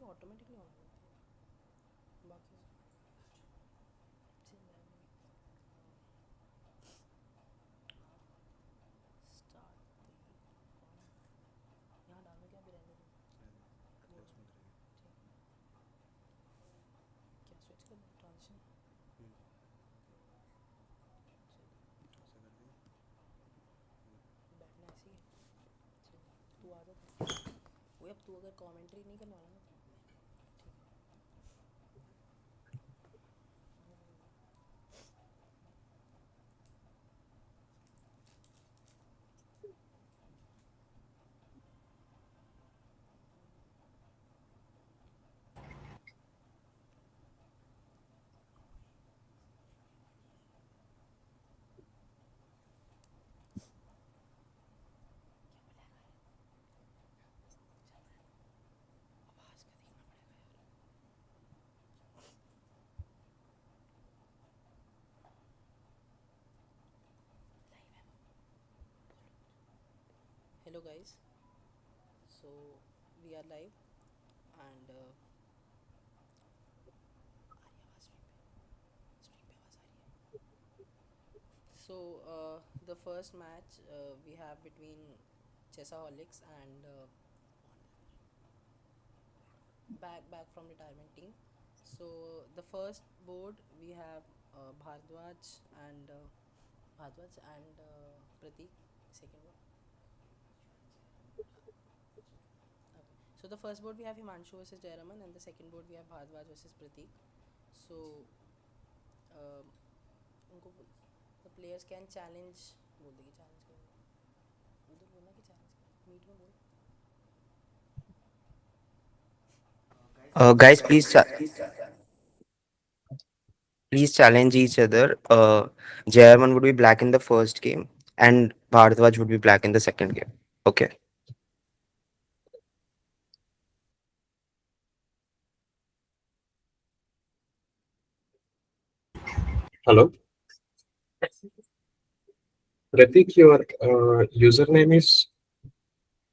Automatically on बाकी start यहाँ डालने क्या भी रहने दो क्या स्विच कर ट्रांजिशन बैठना ऐसे ही तू आ जा वो अब तू अगर कमेंट्री नहीं करने वाला ना आवाज़ का देखना पड़ेगा यार hello guys so we are live and so the first match we have between Chessaholics and back from retirement team. So the first board we have Bhardwaj and Pratik. Second board. Okay. So the first board we have Himanshu versus Jayaraman, and the second board we have Bhardwaj versus Pratik. So uh, उनको the players can challenge बोल देगी challenge करो उधर बोलना कि challenge करो meet में बोल Guys, please challenge each other. Jayarman would be black in the first game, and Bharadwaj would be black in the second game. Okay. Hello, Pratik, your username is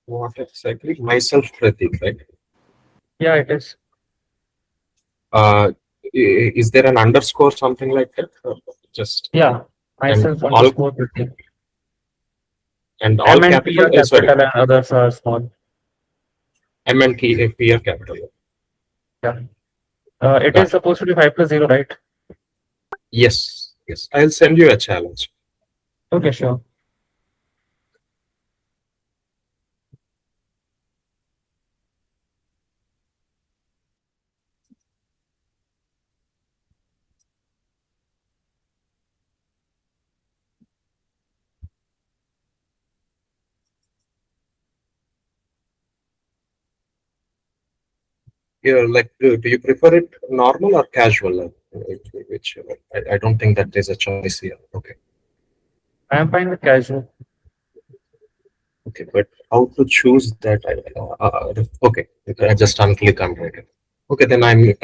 what exactly? Myself, Pratik, right? Yeah, it is. Uh, is there an underscore, something like that? Just Yeah, and myself all underscore Pratik. and all M and P capital. are Sorry, capital and others are small. M and P are capital. Yeah. It is Got it. supposed to be 5+0, right? Yes, yes. I'll send you a challenge. Okay, sure. Yeah, like, do you prefer it normal or casual? Which I don't think that there's a choice here. Okay. I am fine with casual. Okay, but how to choose that? Okay, I just unclick on it. Okay, then I'm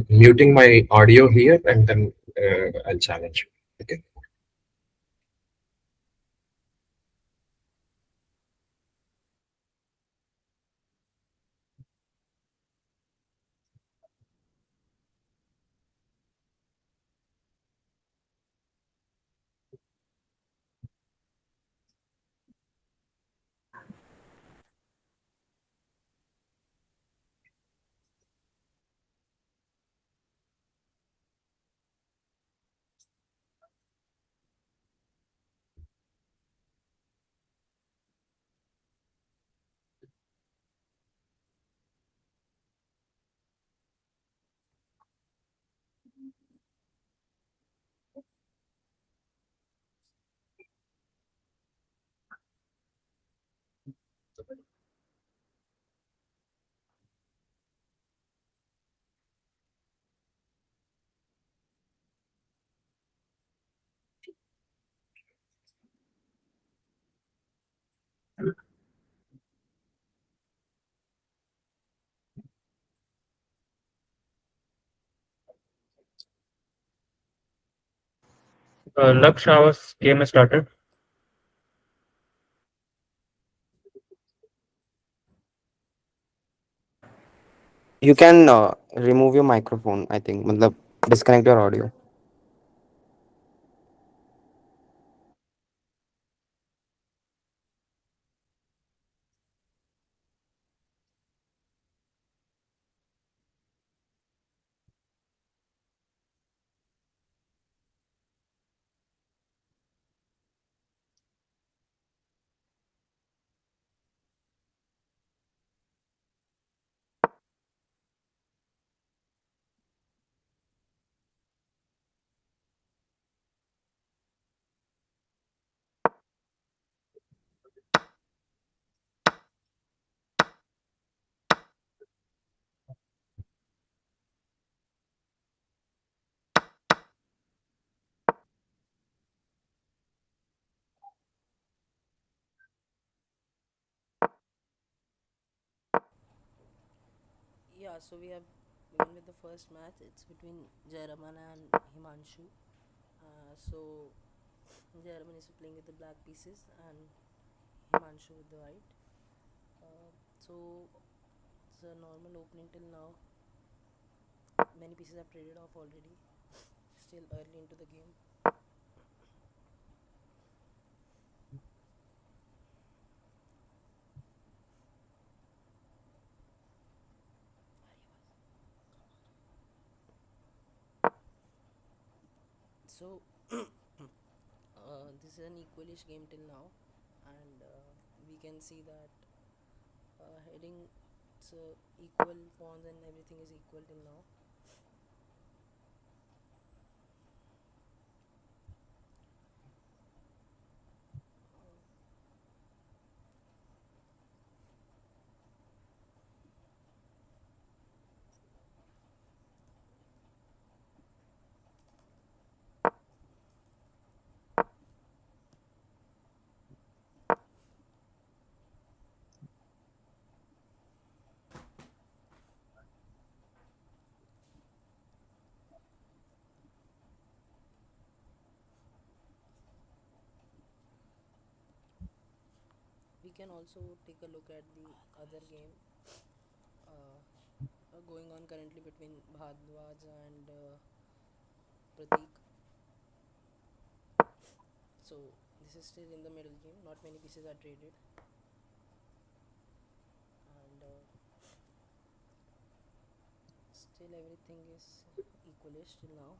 muting my audio here and then I'll challenge you. Okay. Laksh, our game has started. You can remove your microphone, I think. Matlab, disconnect your audio. Yeah, so we have begun with the first match. It's between Jayaraman and Himanshu. So Jayaraman is playing with the black pieces and Himanshu with the white. So it's a normal opening till now. Many pieces have traded off already. Still early into the game. So this is an equalish game till now, and we can see that heading it's equal pawns and everything is equal till now. We can also take a look at the other game uh, going on currently between Bhardwaj and Pratik. So this is still in the middle game. Not many pieces are traded, and still everything is equalish till now.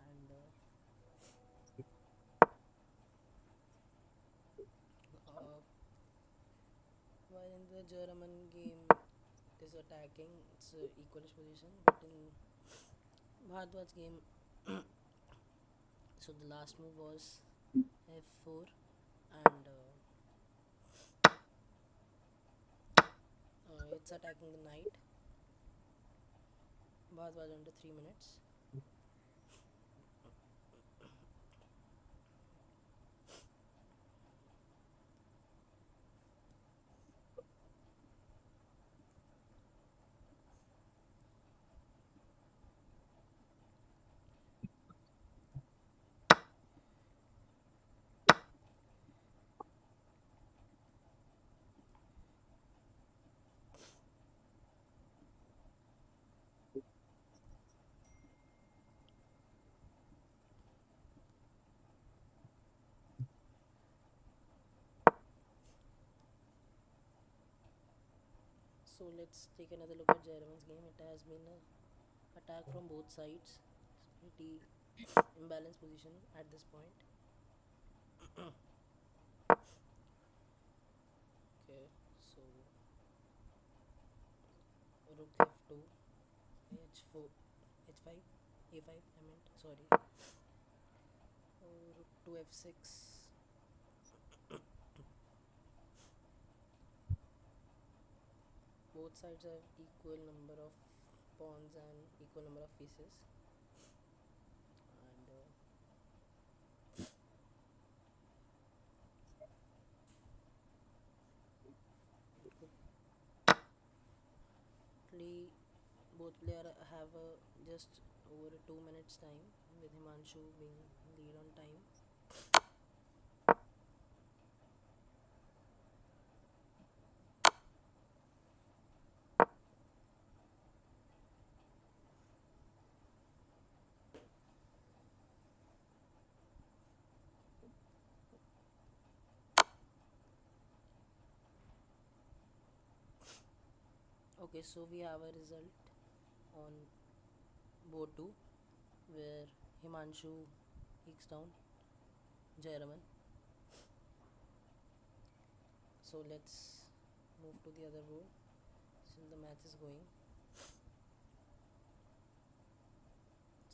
And uh, while in the German game it is attacking, it's a equalish position, but in Bhardwaj game, so the last move was f4, and it's attacking the knight. Bhardwaj under 3 minutes. So let's take another look at Jairam's game. It has been a attack from both sides. It's pretty imbalanced position at this point. Okay, so rook f2, h4, h5, a5. I meant sorry. Rook to f6. Both sides have equal number of pawns and equal number of pieces. And currently both players have just over 2 minutes time, with Himanshu being lead on time. Okay, so we have a result on board 2 where Himanshu ekes down Jayaraman. So let's move to the other board since the match is going.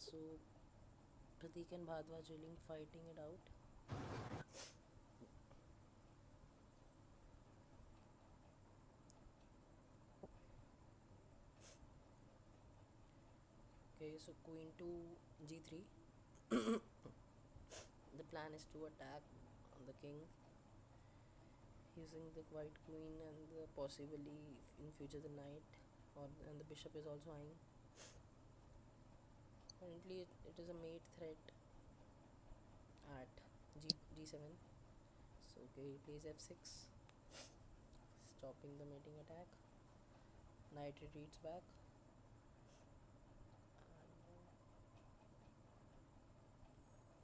So Pratik and Bhardwaj really fighting it out. Okay, so queen to g3. The plan is to attack on the king using the white queen and possibly in future the knight, and the bishop is also eyeing. Currently it is a mate threat at g7. So okay, he plays f6, stopping the mating attack. Knight retreats back.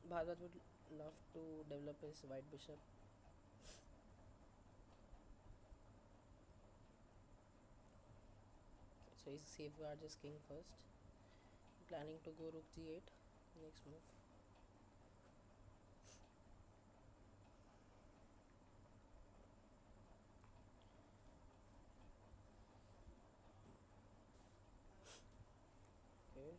And Bhardwaj would love to develop his white bishop. So he safeguards his king first, planning to go rook g8 next move. Okay.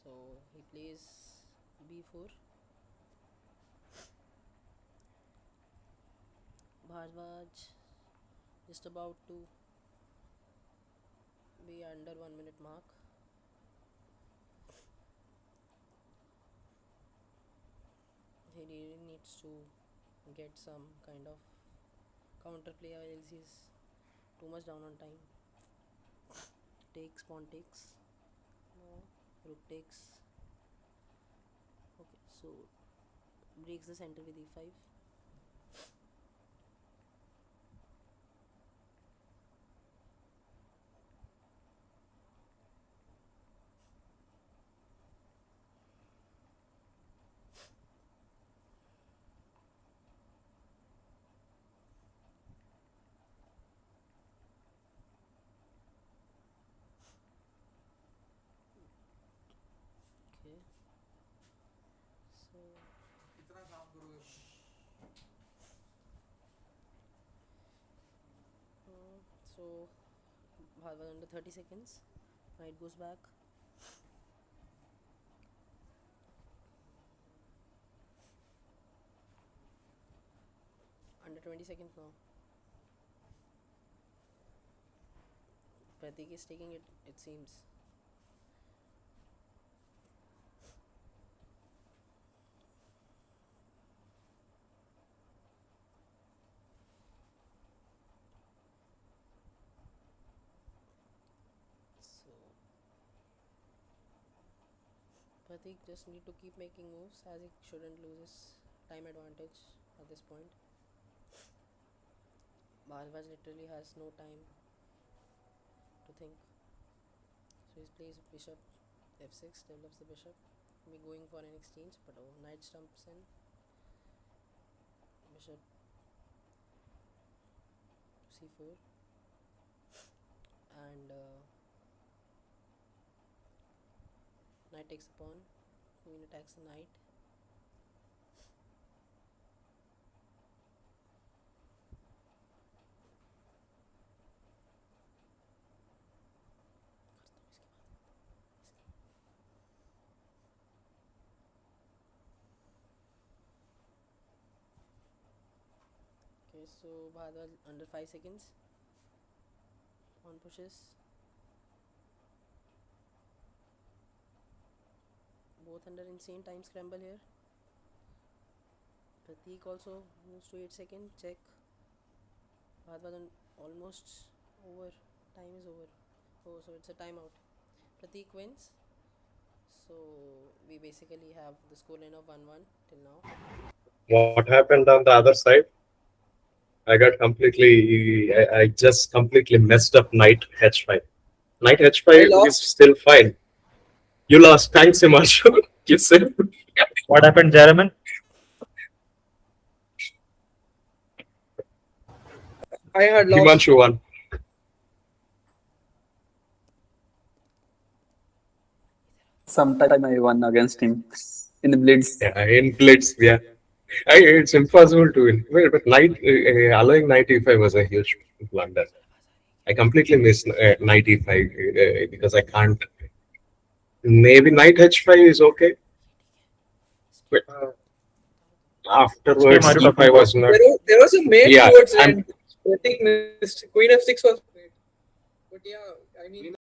So he plays b4. Bhardwaj just about to be under 1 minute mark. He really needs to get some kind of counter play, or else he's too much down on time. Takes, pawn takes. No, rook takes. Okay, so breaks the center with e5. Okay, so Bhardwaj under 30 seconds. Knight goes back. Under 20 seconds now. Pratik is taking it seems. So Pratik just need to keep making moves, as he shouldn't lose his time advantage at this point. Bhardwaj literally has no time to think. So he plays bishop f6, develops the bishop. Be going for an exchange, but knight stumps in. Bishop c4, and knight takes the pawn. Queen attacks the knight. Okay, so Bhardwaj under 5 seconds. Pawn pushes. Both under insane time scramble here. Pratik also moves to 8 seconds. Check. Bhardwaj almost over. Time is over. Oh, so it's a timeout. Pratik wins. So we basically have the scoreline of 1-1 till now. What happened on the other side? I got completely. I just completely messed up knight h5. Knight I h5 is lost. still fine. You lost. Thanks, Himanshu. You said What happened, Jaraman? I had lost. Himanshu won. Sometime I won against him in the blitz. Yeah, in blitz. Yeah, it's impossible to win. Well, but knight allowing knight e5 was a huge blunder. I completely missed knight e5 because I can't. Maybe knight h5 is okay, but Which game are afterwards you talking e5 about? was not. There was a mate Yeah, towards the I'm end. I think missed. Queen f6 was great. But yeah, I mean.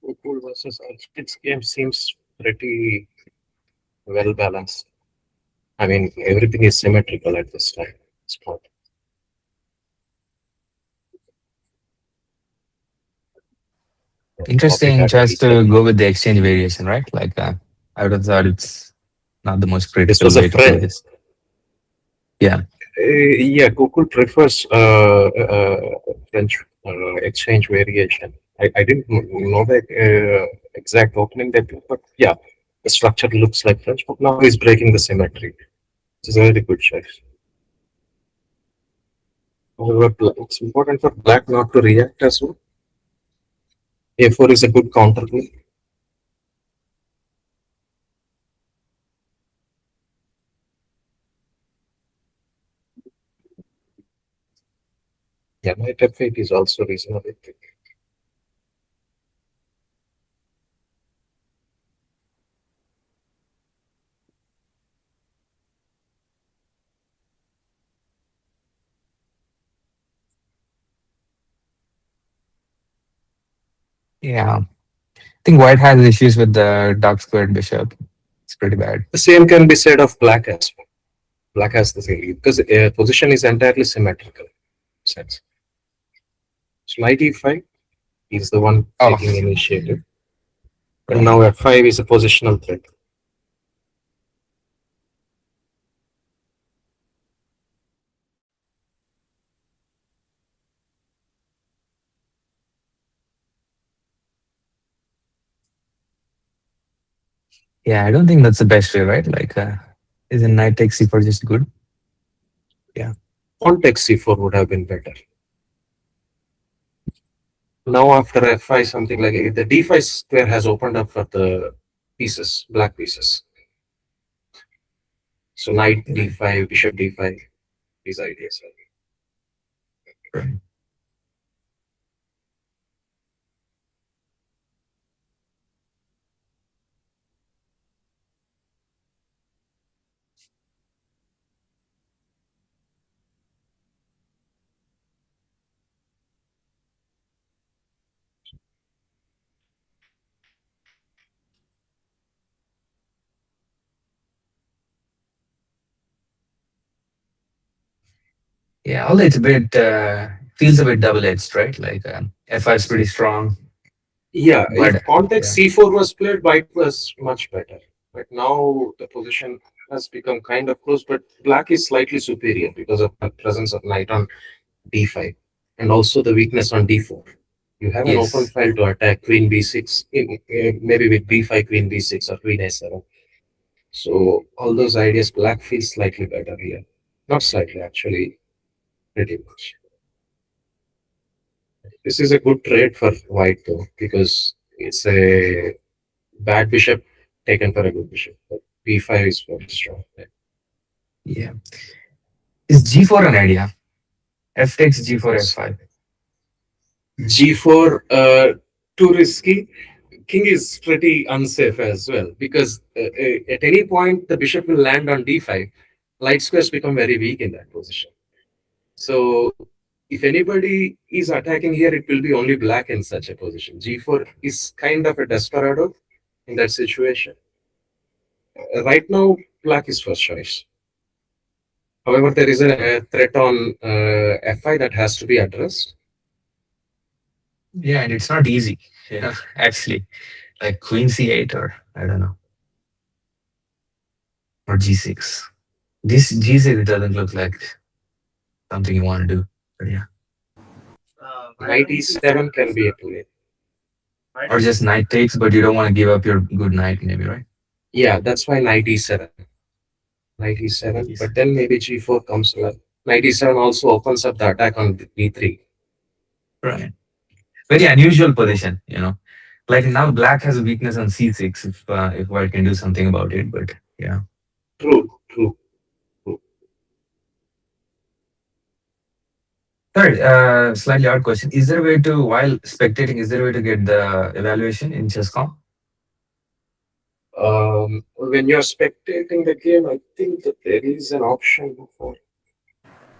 Gokul versus Architect's game seems pretty well balanced. I mean, everything is symmetrical at this time. This point. Interesting choice to go with the exchange variation, right? Like, I would have thought it's not the most This critical was a way to play friend. this. Yeah. Yeah, Gokul prefers French exchange variation. I didn't know the exact opening that, but yeah, the structure looks like French, but now he's breaking the symmetry. It's a very good choice. However, it's important for black not to react as well. A4 is a good counter play. Yeah, knight f8 is also reasonable. Yeah. I think white has issues with the dark squared bishop. It's pretty bad. The same can be said of black as well. Black has the same because position is entirely symmetrical. Sense. So knight e5 is the one taking initiative, and now f5 is a positional threat. Yeah, I don't think that's the best way, right? Like, isn't knight takes c4 just good? Yeah. Pawn takes c4 would have been better. Now after f5, something like the d5 square has opened up for the pieces, black pieces. So knight d5, bishop d5, these ideas. Right. Yeah, although it's a bit feels a bit double-edged, right? Like f5 is pretty strong. Yeah, But if pawn takes c4 was played, white was much better. But now the position has become kind of close, but black is slightly superior because of the presence of knight on d5 and also the weakness on d4. You have an open file to attack queen b6, maybe with b5, queen b6, or queen a7. So all those ideas, black feels slightly better here. Not slightly, actually, pretty much. This is a good trade for white though, because it's a bad bishop taken for a good bishop. But b5 is very strong. yeah, is g4 an idea? F takes g4, f5. G4 too risky. King is pretty unsafe as well because at any point the bishop will land on d5. Light squares become very weak in that position. So if anybody is attacking here, it will be only black in such a position. G4 is kind of a desperado in that situation. Right now, black is first choice. However, there is a threat on f5 that has to be addressed. Yeah, and it's not easy, actually. Like queen c8 or I don't know. Or g6. This g6 doesn't look like something you want to do. But yeah. Knight e7 can be a play. Or just knight takes, but you don't want to give up your good knight, maybe, right? Yeah, that's why knight e7. Knight e7, but then maybe g4 comes. Knight e7 also opens up the attack on b3. Right. Very unusual position, Like now, black has a weakness on c6 if white can do something about it. But yeah. True. Third, slightly odd question. Is there a way to, while spectating, is there a way to get the evaluation in chess.com? When you're spectating the game, I think that there is an option for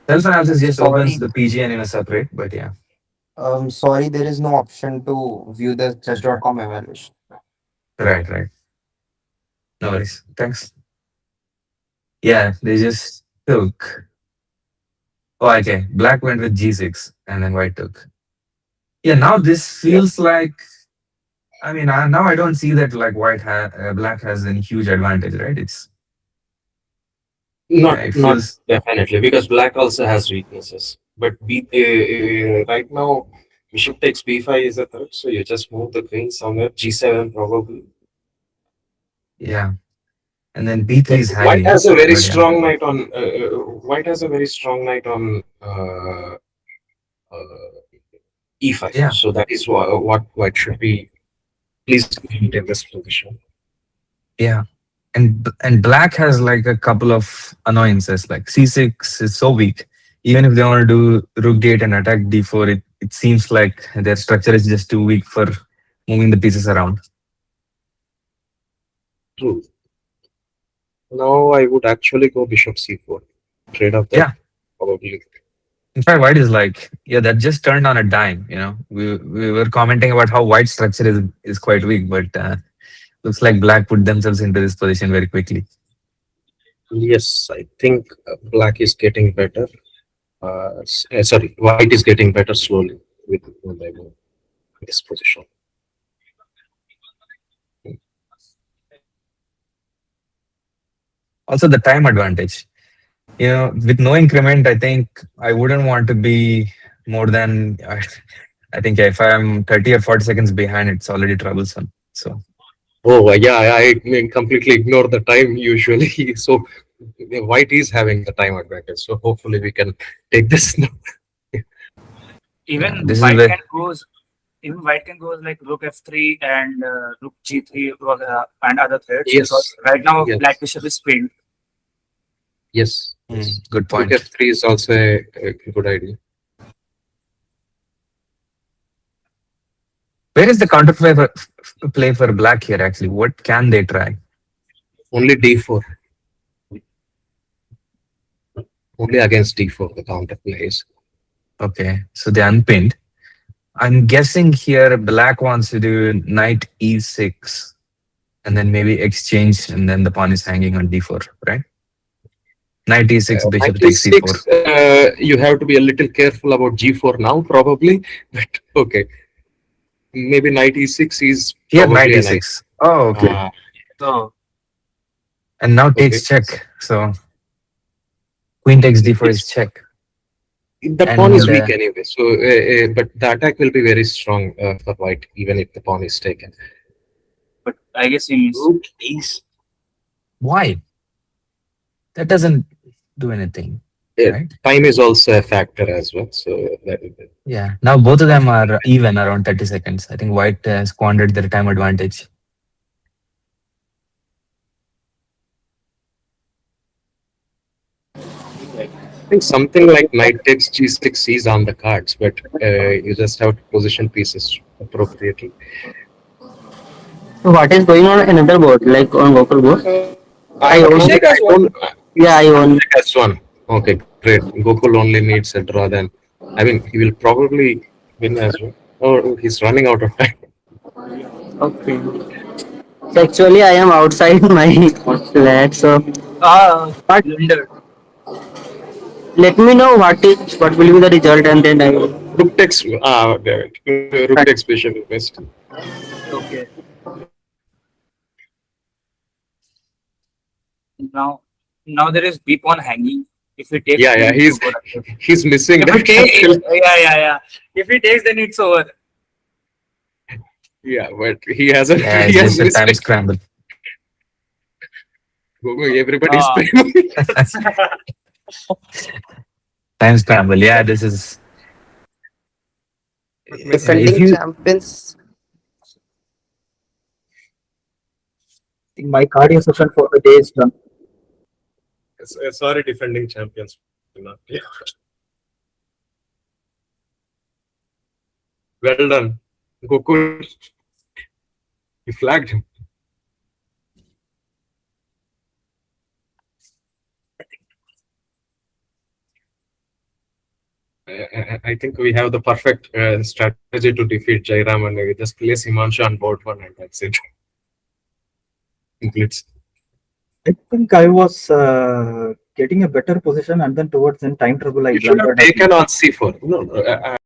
Self-analysis just opens the PGN in a separate, but yeah. Sorry, there is no option to view the chess.com evaluation. Right, right. No worries. Thanks. Yeah, they just took. Oh, okay. Black went with G6 and then white took. Yeah, now this feels like. I mean, now I don't see that like black has any huge advantage, right? It's yeah, it Not feels definitely, because black also has weaknesses. But right now, bishop takes b5 is a threat, so you just move the queen somewhere, g7 probably. yeah. And then B3 But is white hanging, has a very but yeah, strong knight on. White has a very strong knight on e5. yeah, So that is what white should be pleased in this position. yeah. And black has like a couple of annoyances. Like C6 is so weak. Even if they want to do rook d8 and attack d4, it seems like their structure is just too weak for moving the pieces around. True. Now I would actually go bishop c4. Trade off that Yeah. probably. In fact, white is like, yeah, that just turned on a dime. We were commenting about how white structure is quite weak, but looks like black put themselves into this position very quickly. Yes, I think black is getting better. Sorry, white is getting better slowly with when they move this position. Also, the time advantage. With no increment, I think I wouldn't want to be more than. I think if I'm 30 or 40 seconds behind, it's already troublesome. So Oh, yeah, I completely ignore the time usually. So white is having the time advantage. So hopefully we can take this now. yeah, Even this is white where can goes even white can goes like rook f3 and rook g3 and other threats, because Yes, right now yes, black bishop is pinned. yes, yes. good Rook point. f3 is also a good idea. Where is the play for black here? Actually, what can they try? Only d4. Only against d4 the counter plays. Okay, so they unpinned. I'm guessing here black wants to do knight e6 and then maybe exchange, and then the pawn is hanging on d4, right? Knight e6, bishop takes c4. 96, you have to be a little careful about g4 now, probably. But okay, maybe knight e6 is Here, knight probably a nice. e6. Oh, okay. So And now Okay, takes check. So queen takes d4 is it's check. the pawn is And weak anyway. So, but the attack will be very strong for white, even if the pawn is taken. but I guess he means Rook is why? That doesn't do anything, right? time is also a factor as well. So Yeah. Now both of them are even around 30 seconds. I think white squandered their time advantage. I think something like knight takes g6 is on the cards, but you just have to position pieces appropriately. So what is going on another board, like on vocal board? I own. Abhishek has I won. don't. Yeah, I own. Has one. Okay, great. Gokul only needs a draw then. I mean, he will probably win as well. Or he's running out of time. Okay. So actually, I am outside my flat. So, but blunder. let me know what will be the result, and then I will. Rook takes. Damn it. Rook takes bishop is best. Okay. Now there is b pawn hanging. If he takes, Yeah, then yeah. it's over. He's missing If he that. takes, yeah. If he takes, then it's over. Yeah, but he hasn't. Yeah, He it's has just a missed time it. scramble. Everybody's Ah. playing. Time scramble. Yeah, this is. If Defending you champions. My cardio session for the day is done. Sorry, defending champions. Yeah. Well done, Gokul. You flagged him. I think we have the perfect strategy to defeat Jairam, and we just place Himanshu on board one, and that's it. Blitz. I think I was getting a better position, and then towards in time trouble, I You should have blundered. taken on C4. No,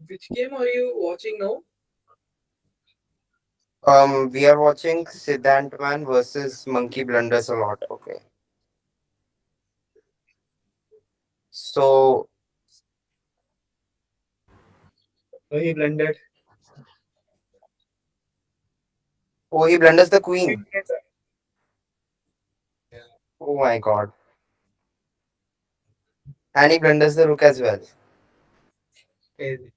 Which game are you watching now? We are watching Siddhant Man versus Monkey Blunders a lot. Okay. So, Oh, he blended. oh, he blunders the queen. Oh my god. And he blunders the rook as well. Crazy.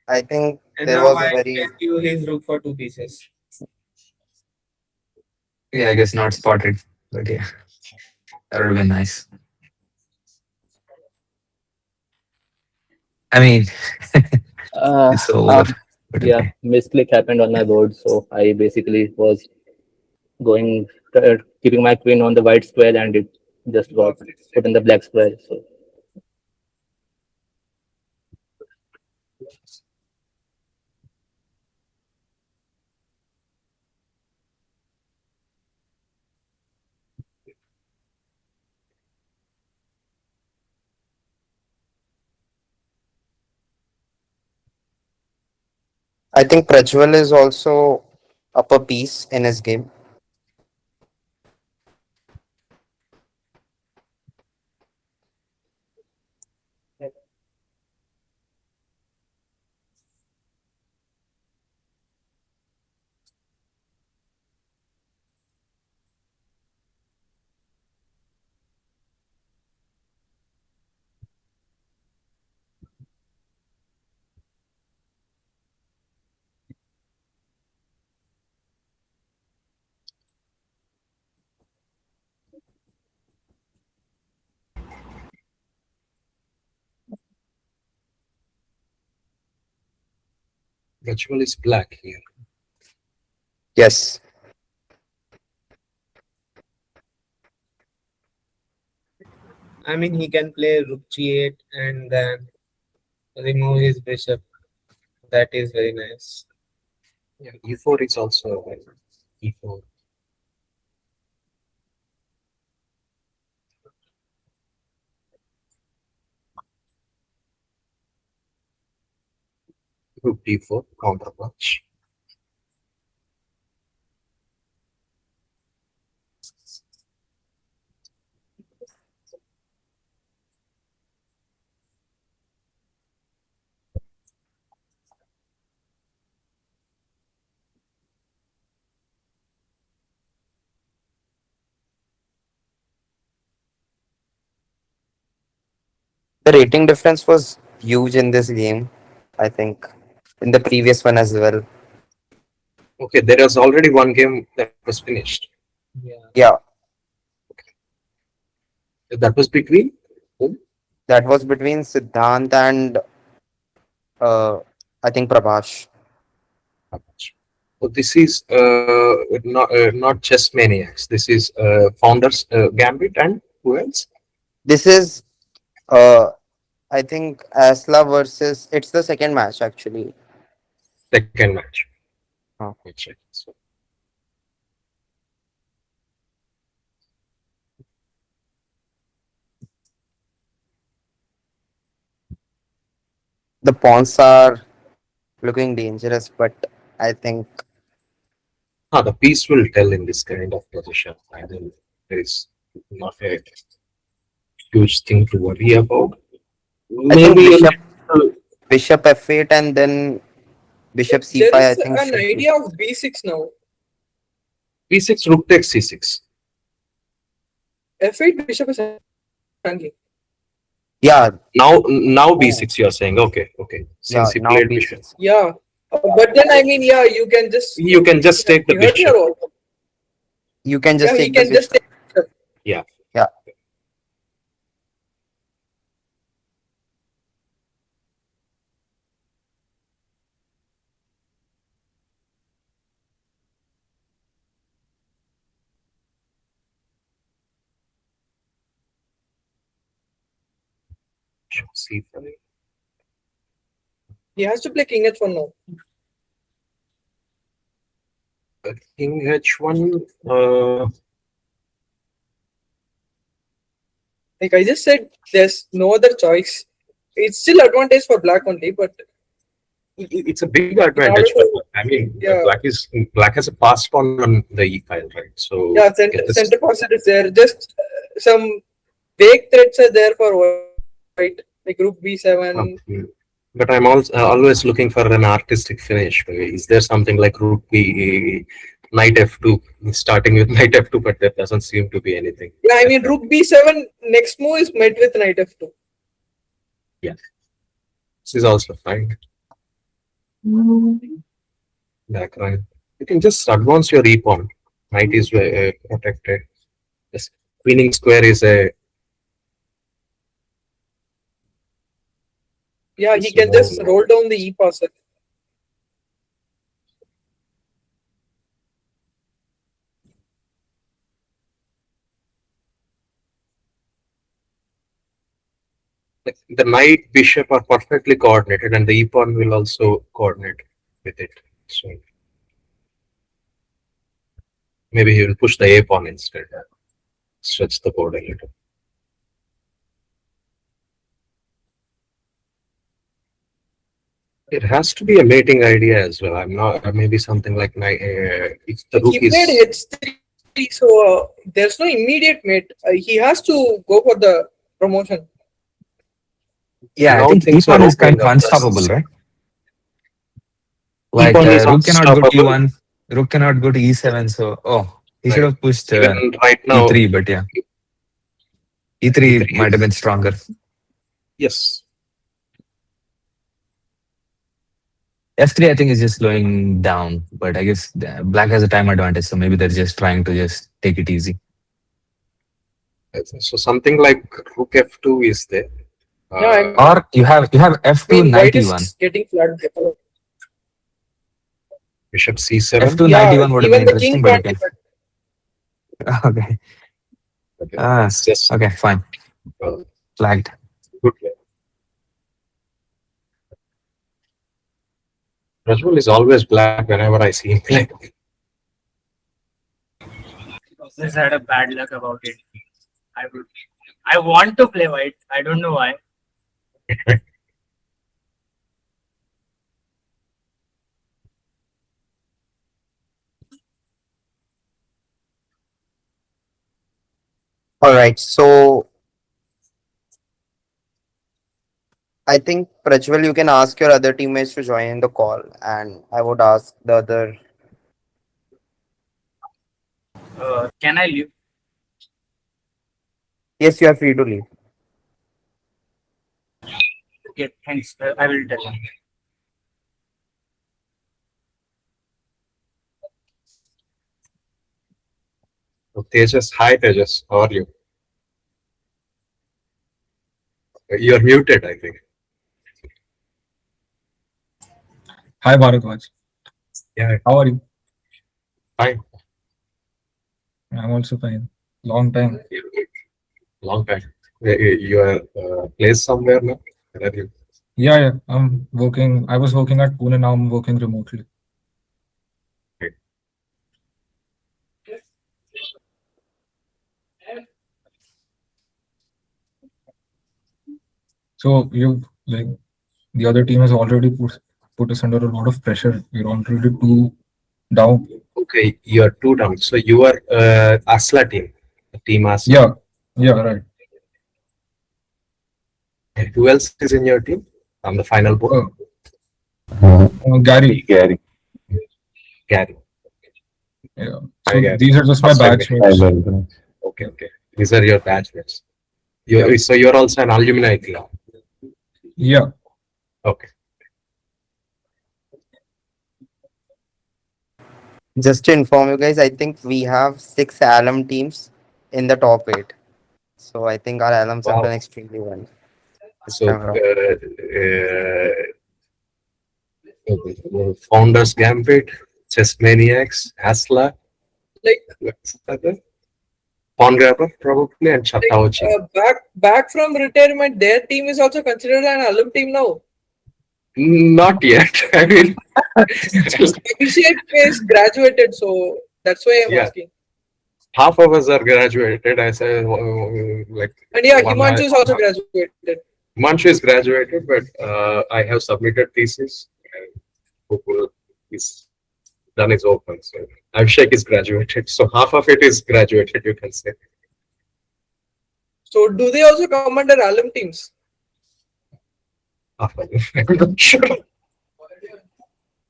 I think And there now was a I very. can give his rook for 2 pieces. Yeah, I guess not spotted, but yeah, that would have been nice. I mean, Uh, it's over, um, but yeah, okay. misclick happened on my board, so I basically was going keeping my queen on the white square, and it just got put in the black square. So I think Prajwal is also up a piece in his game. Virtual is black here. Yes. I mean, he can play rook g8 and then remove his bishop. That is very nice. Yeah, e4 is also e4. Rook d4 counter punch. The rating difference was huge in this game, I think. In the previous one as well. Okay, there is already one game that was finished. Yeah. Yeah, That was between whom? that was between Siddhant and I think Prabhash. So this is not chess maniacs. This is founders Gambit and who else? This is uh I think Asla versus it's the second match actually. Second match. Huh. Let me check. So, The pawns are looking dangerous, but I think The piece will tell in this kind of position. I think there is not a huge thing to worry about. I think Maybe a bishop f8 and then bishop c5. There I is think an should be. idea of b6 now. b6, rook takes c6. f8 bishop is hanging. Yeah. Now b6 you are saying. Okay. Since he now played b6. bishop. Yeah. But then I mean, yeah, you can just take the you heard me bishop. or what? You can just Yeah, he take the can just bishop. take. Yeah. Yeah. c5. He has to play king h1 now. King h1. Like I just said, there's no other choice. It's still advantage for black only, but It's a big advantage for black. I mean, yeah. black has a passed pawn on the e file, right? So Yeah, center passage is there. Just some vague threats are there for white, like rook b7. But I'm also always looking for an artistic finish. Is there something like rook b, knight f2, starting with knight f2, but there doesn't seem to be anything. Yeah, I mean rook b7 next move is met with knight f2. Yeah, this is also fine. Back right. You can just advance your e pawn. Knight is protected. This queening square is a. Yeah, he can just roll down the e passer. The knight, bishop are perfectly coordinated, and the e pawn will also coordinate with it. So maybe he will push the a pawn instead. Stretch the board a little. It has to be a mating idea as well. I'm not. Maybe something like if the rook He is. played h3, so there's no immediate mate. He has to go for the promotion. Yeah, I think e-pawn is kind of unstoppable, right? Like rook cannot go to e1, rook cannot go to e7. So, he should have pushed right now, e3, but yeah, e3 might have been stronger. Yes. F3, I think, is just slowing down, but I guess black has a time advantage, so maybe they're just trying to just take it easy. So something like rook f2 is there. Or you have f2 knight e1. Getting flat. Bishop c7. F2 knight e1 would have been interesting, but okay. Okay, fine. Flagged. Good play. Rajul is always black whenever I see him play. Always had a bad luck about it. I want to play white. I don't know why. All right, so I think Prajwal, you can ask your other teammates to join the call, and I would ask the other. Can I leave? Yes, you are free to leave. Okay, thanks. I will tell him. Tejas, hi Tejas, how are you? You are muted, I think. Hi Bharadwaj. Yeah. How are you? Fine. I'm also fine. Long time. Long time. You are placed somewhere now? Where are you? Yeah. I'm working. I was working at Pune. Now I'm working remotely. Okay. So The other team has already put us under a lot of pressure. We're already two down. Okay, you're two down. So you are Asla team, team Asla. Yeah, yeah, right. Okay, who else is in your team on the final board? Gary. Gary. Yeah. Hi, So Gary. these are just my First time batch meeting. mates. Okay. These are your batchmates. So you're also an alumni club. Yeah. Okay. Just to inform you guys, I think we have 6 alum teams in the top 8. So I think our alums have Wow. done extremely well this So time around. Founders Gambit, Chess Maniacs, Asla, Like Pawn Grabber probably, and Chatauchi. back from retirement, their team is also considered an alum team now. Not yet. I mean, Abhishek is graduated, so that's why I'm asking. half of us are graduated. I say like. And Himanshu is also graduated. Himanshu is graduated, but I have submitted thesis. And Gokul is done his open. So Abhishek is graduated. So half of it is graduated, you can say. So do they also come under alum teams? I'm not sure.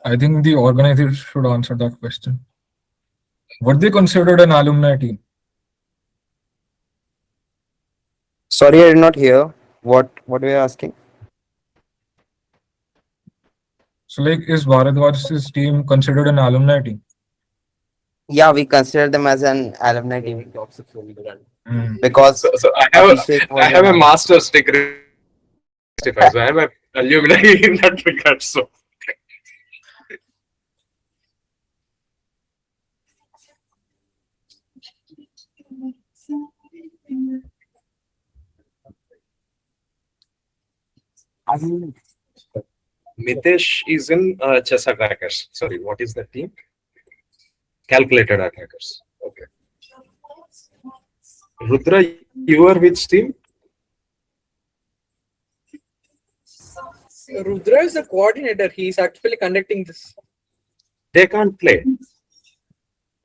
I think the organizers should answer that question. Were they considered an alumni team? Sorry, I did not hear what were you asking. So, like, is Bharadwaj's team considered an alumni team? Yeah, we consider them as an alumni team Mm. because So I Abhishek was have a an- master's degree. So I'm an alumni in that regard. So. Mitesh is in chess attackers. Sorry, what is the team? Calculated attackers. Okay. Rudra, you are which team? Rudra is the coordinator. He's actually conducting this. They can't play.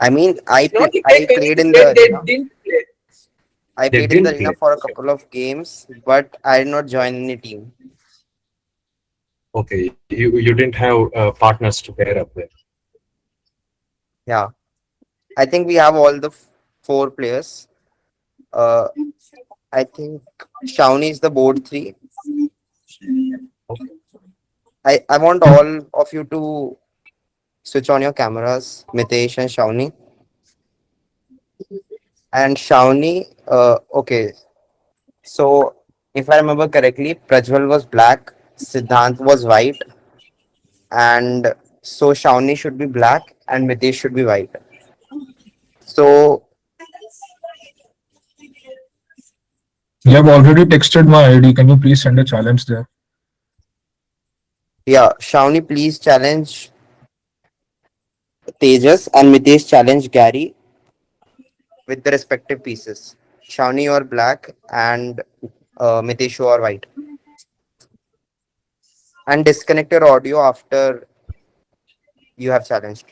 I mean, I Not played in they the arena. didn't play. I They played in the didn't arena play. for a couple of games, but I did not join any team. Okay, you didn't have partners to pair up with. Yeah, I think we have all the 4 players. I think Shawnee is the board 3. I want all of you to switch on your cameras, Mitesh and Shawnee. And Shawnee, okay. So if I remember correctly, Prajwal was black, Siddhant was white, and so Shawnee should be black and Mitesh should be white. So You have already texted my ID. Can you please send a challenge there? yeah, Shawnee, please challenge Tejas and Mitesh challenge Gary with the respective pieces. Shawnee, you are black and Mitesh, you are white. And disconnect your audio after you have challenged.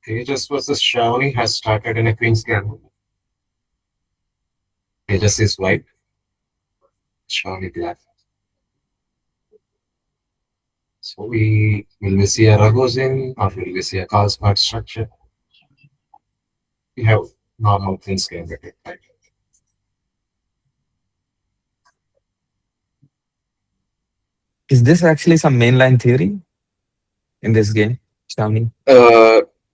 Tejas versus Shawnee has started in a Queen's Gambit. Tejas is white, Shawnee black. So will we see a Ragozin or will we see a call smart structure? We have normal Queen's Gambit, right? Is this actually some mainline theory in this game, Shawnee?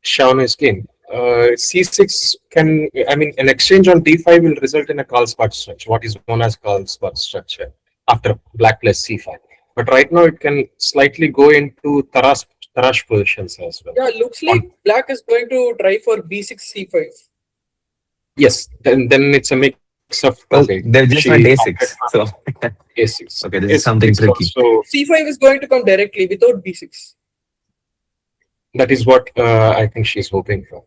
Shauna's game. C6 can, I mean, an exchange on D5 will result in a call spot structure, what is known as call spot structure after black plays C5. But right now it can slightly go into Tarash positions as well. Yeah, looks like black is going to try for B6 C5. Yes, then it's a mix of. Well, Okay, they just went A6. So A6. Okay, this is something tricky. So C5 is going to come directly without B6. that is what I think she's hoping for.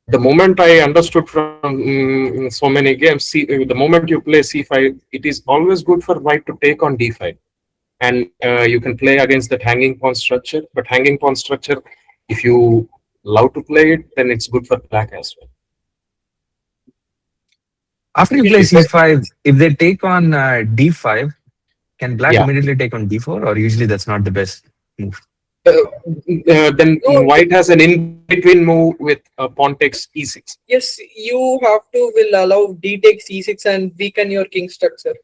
The moment I understood from so many games, the moment you play C5, it is always good for white to take on D5. And you can play against that hanging pawn structure. But hanging pawn structure, if you love to play it, then it's good for black as well. After you play C5, if they take on D5, can black immediately take on D4, or usually that's not the best move? Then white has an in-between move with pawn takes E6. Yes, you have to will allow D takes E6 and weaken your king structure.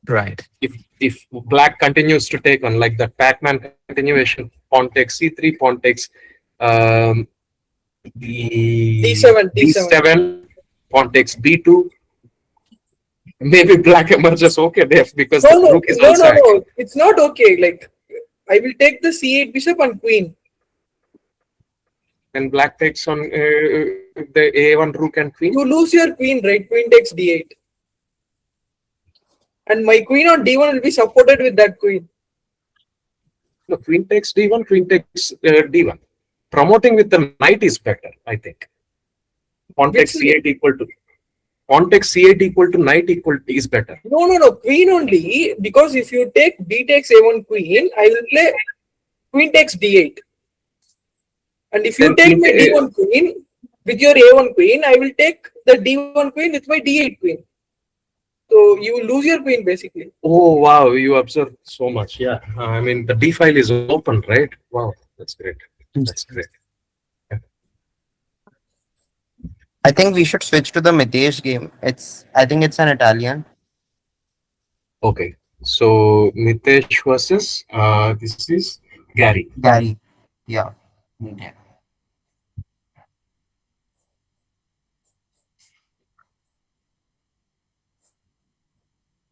Right. If black continues to take on, like the Pac-Man continuation, pawn takes C3, pawn takes D7, pawn takes B2. Maybe black emerges okay there because the rook is also active. No, it's not okay. Like, I will take the C8 bishop and queen. And black takes on the A1 rook and queen. You lose your queen, right? Queen takes D8. And my queen on D1 will be supported with that queen. No, queen takes D1, queen takes D1. Promoting with the knight is better, I think. Pawn takes C8 equal to. Pawn takes C8 equal to knight equal to is better. No. Queen only. Because if you take D takes A1 queen, I will play queen takes D8. And if you take my D1 queen with your A1 queen, I will take the D1 queen with my D8 queen. So you will lose your queen basically. Oh wow, you observe so much. Yeah, I mean the D file is open, right? Wow, that's great. That's great. I think we should switch to the Mitesh game. I think it's an Italian. Okay, so Mitesh versus this is Gary. Gary. Yeah.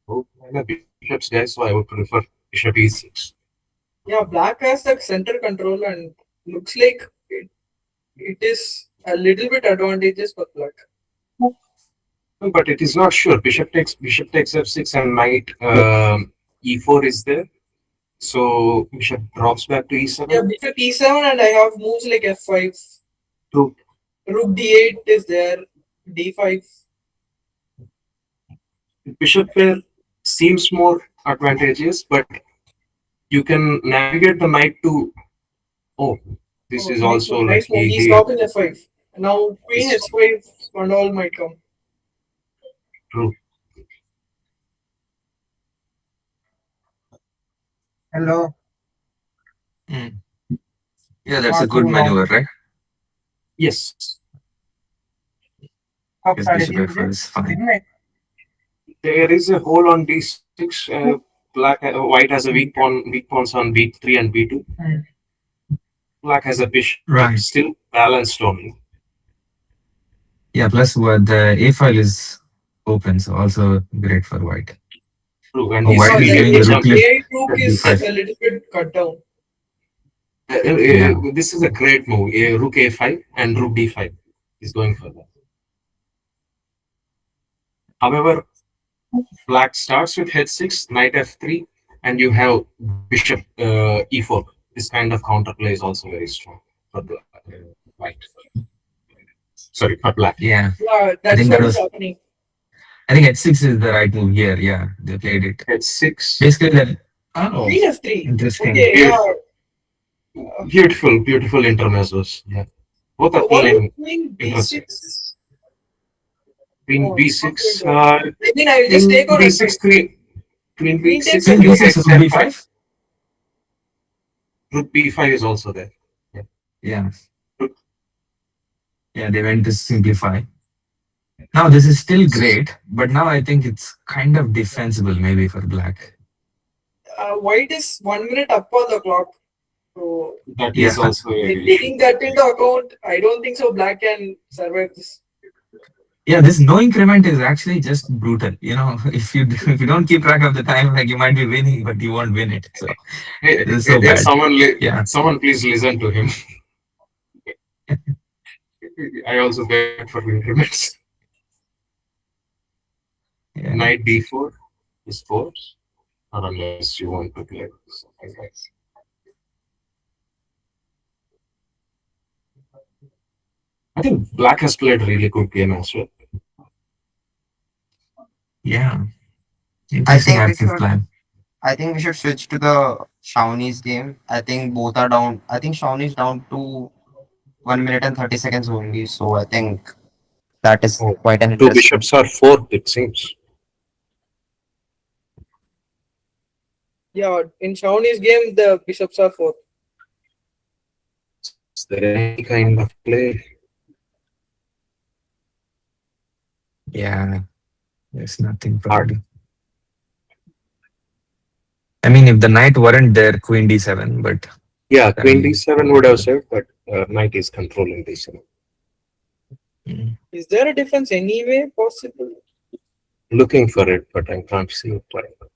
Oh, I'm a bishop's guy, so I would prefer bishop E6. Yeah, black has the center control and looks like it is a little bit advantageous for black. But it is not sure. Bishop takes F6 and knight E4 is there. So bishop drops back to E7. Yeah, bishop E7 and I have moves like F5. True. Rook D8 is there. D5. Bishop pair seems more advantageous, but you can navigate the knight to. Oh, this is also nice like he's stopping F5. Now queen H5 and all might come. True. Hello. Yeah, that's a good maneuver, right? Yes. Yes, bishop F5 is fine. There is a hole on D6. White has a weak pawns on B3 and B2. Black has a bishop, still balanced only. Yeah, plus what the A file is open, so also great for white. True, and white is giving the rook A8 rook is a little bit cut down. This is a great move. Rook A5 and rook D5 is going for that. However, black starts with H6, knight F3, and you have bishop E4. This kind of counterplay is also very strong for white. Sorry, for black. Yeah, that's what's happening. I think H6 is the right move here. Yeah, they played it. H6. Basically, that. Queen F3. Interesting. Okay, yeah. Beautiful, beautiful intermezzos. Yeah. Both are What playing was Queen interesting. B6? Queen Oh, B6. I mean, I will just take on B6, Queen Queen B6, takes Queen Rook B6, takes Rook F5. B5. Rook B5 is also there. Yeah. Yeah, they went to simplify. Now this is still great, but now I think it's kind of defensible maybe for black. White is 1 minute up on the clock. So That is also a taking that into account, I don't think so black can survive this. Yeah, this no increment is actually just brutal. You know, if you don't keep track of the time, like you might be winning, but you won't win it. So this is so bad. Someone please listen to him. I also bet for increments. Yeah. Knight D4 is 4, or unless you want to play something else. I think black has played a really good game as well. Yeah. I think we active should. plan. I think we should switch to the Shawnee's game. I think both are down. I think Shawnee's down to 1 minute and 30 seconds only. So I think that is quite an Two interesting. bishops are 4, it seems. Yeah, in Shawnee's game, the bishops are 4. Is there any kind of play? Yeah. There's nothing probably. I mean, if the knight weren't there, Queen D7, but yeah, Queen D7 would have served, but knight is controlling D7. Is there a difference anyway possible? Looking for it, but I can't see it right now.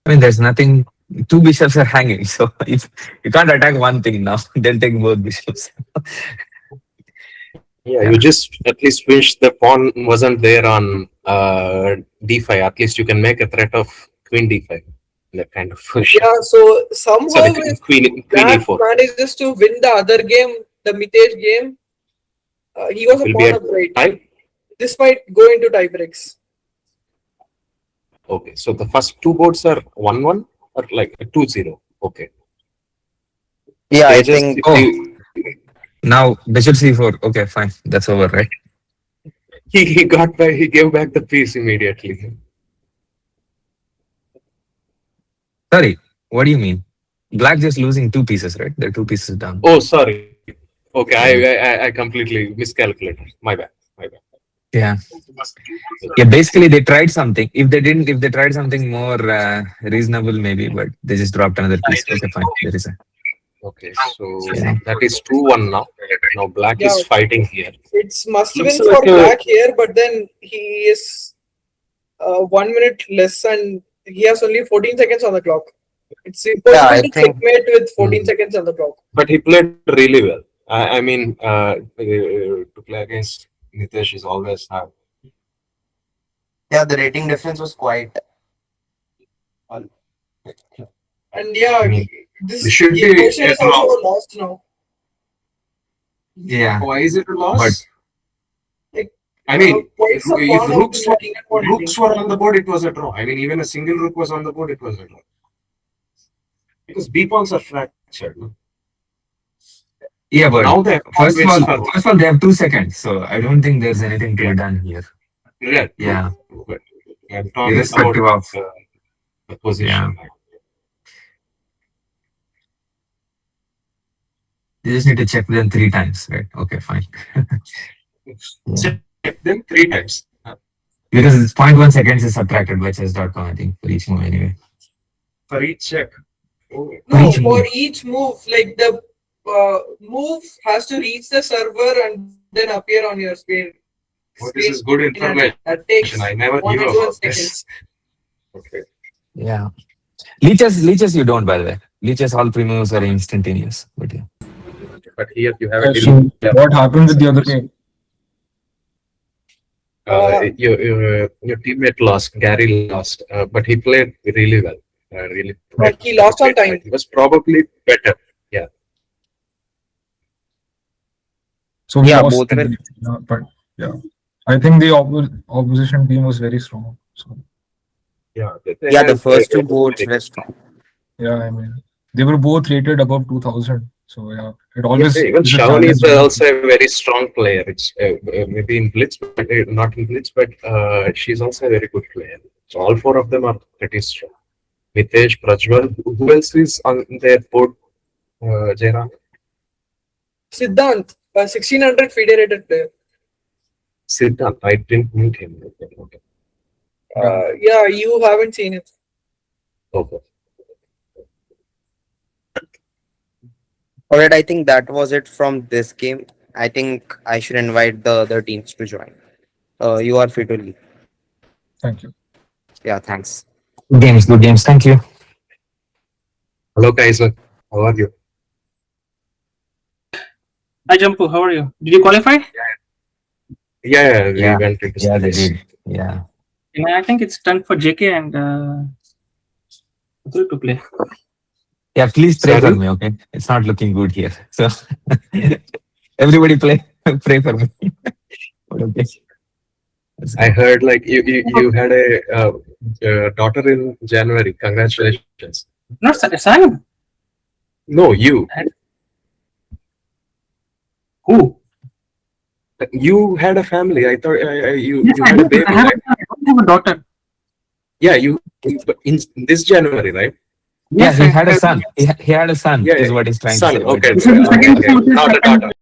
I mean, there's nothing. Two bishops are hanging, so if you can't attack one thing now, they'll take both bishops. Yeah, you just at least wish the pawn wasn't there on D5. At least you can make a threat of Queen D5. That kind of push. Yeah, so somehow Sorry, if Queen black E4. manages to win the other game, the Mitesh game, he was a Will be pawn a upright. tie? This might go into tie breaks. Okay, so the first two boards are 1-1 or like 2-0. Okay. Yeah, They I just- think. Now bishop C4. Okay, fine. That's over, right? He got back. He gave back the piece immediately. Sorry, what do you mean? Black just losing two pieces, right? They're two pieces down. Oh, sorry. Okay, I completely miscalculated. My bad. Yeah. Yeah, basically they tried something. If they tried something more reasonable, maybe, but they just dropped another piece. Okay, fine. There is a. Okay, so that is 2-1 now. Now black is fighting here. It's must win Looks for like a- black here, but then he is 1 minute less and he has only 14 seconds on the clock. It's impossible I to think- checkmate with 14 seconds on the clock. But he played really well. I mean, to play against Nitesh is always hard. Yeah, the rating difference was quite. And yeah, I mean, this it should game be portion is a draw. also lost now. Yeah. Why is it a loss? Like, I mean, quite some if pawn rooks of king and pawn were on the board, it was a draw. I mean, even a single rook was on the board, it was a draw. Because B pawns are fractured. No? Yeah, but Now they first of all, they have 2 seconds, so I don't think there's anything to be done here. Yeah. But I'm talking Irrespective about of the position. you just need to check them 3 times, right? Okay, fine. Check them 3 times. Because it's 0.1 seconds is subtracted by chess.com, I think, for each move anyway. For each check. Oh. No, each for move. each move, like the move has to reach the server and then appear on your screen. Oh, this is good information. That takes I never knew 121 about this. seconds. Okay. Yeah. Leeches you don't, by the way. Leeches all pre-moves are instantaneous. But yeah. But here you have a So what happened with the other game? Your teammate lost, Gary lost, but he played really well. But he lost on time. He was probably better. Yeah. So we Yeah, lost both were- but yeah, I think the opposition team was very strong. So Yeah. Yeah, the first two boards were strong. Yeah, I mean, they were both rated above 2000. So yeah, it Yeah, always even is a Shawnee is challenge. also a very strong player. It's maybe in Blitz, but not in Blitz, but she's also a very good player. So all four of them are pretty strong. Mitesh, Prajwal, who else is on their board? Jairam? Siddhant, a 1600 FIDE rated player. Siddhant, I didn't meet him. Okay. Yeah, you haven't seen it. Okay. All right, I think that was it from this game. I think I should invite the other teams to join. You are free to leave. Thank you. Yeah, thanks. Good games, good games. Thank you. Hello, Kaiser. How are you? Hi Jampu, how are you? Did you qualify? Yeah, we Yeah, went into yeah, they series. did. Yeah. I think it's time for JK and Atul to play. Yeah, please pray for Sorry? me, okay? It's not looking good here. So everybody pray for me. But okay. Let's I go. heard like you had a daughter in January. Congratulations. No, Simon. No, you. Who? You had a family. I thought you Yes, you I had a do. I baby, right? have a daughter. Yeah, you in this January, right? Yeah, Yes, he I had a have. son. He had a son, Yeah, is what he's trying to son. say. But Okay, This is the okay, second okay. time. Not a daughter.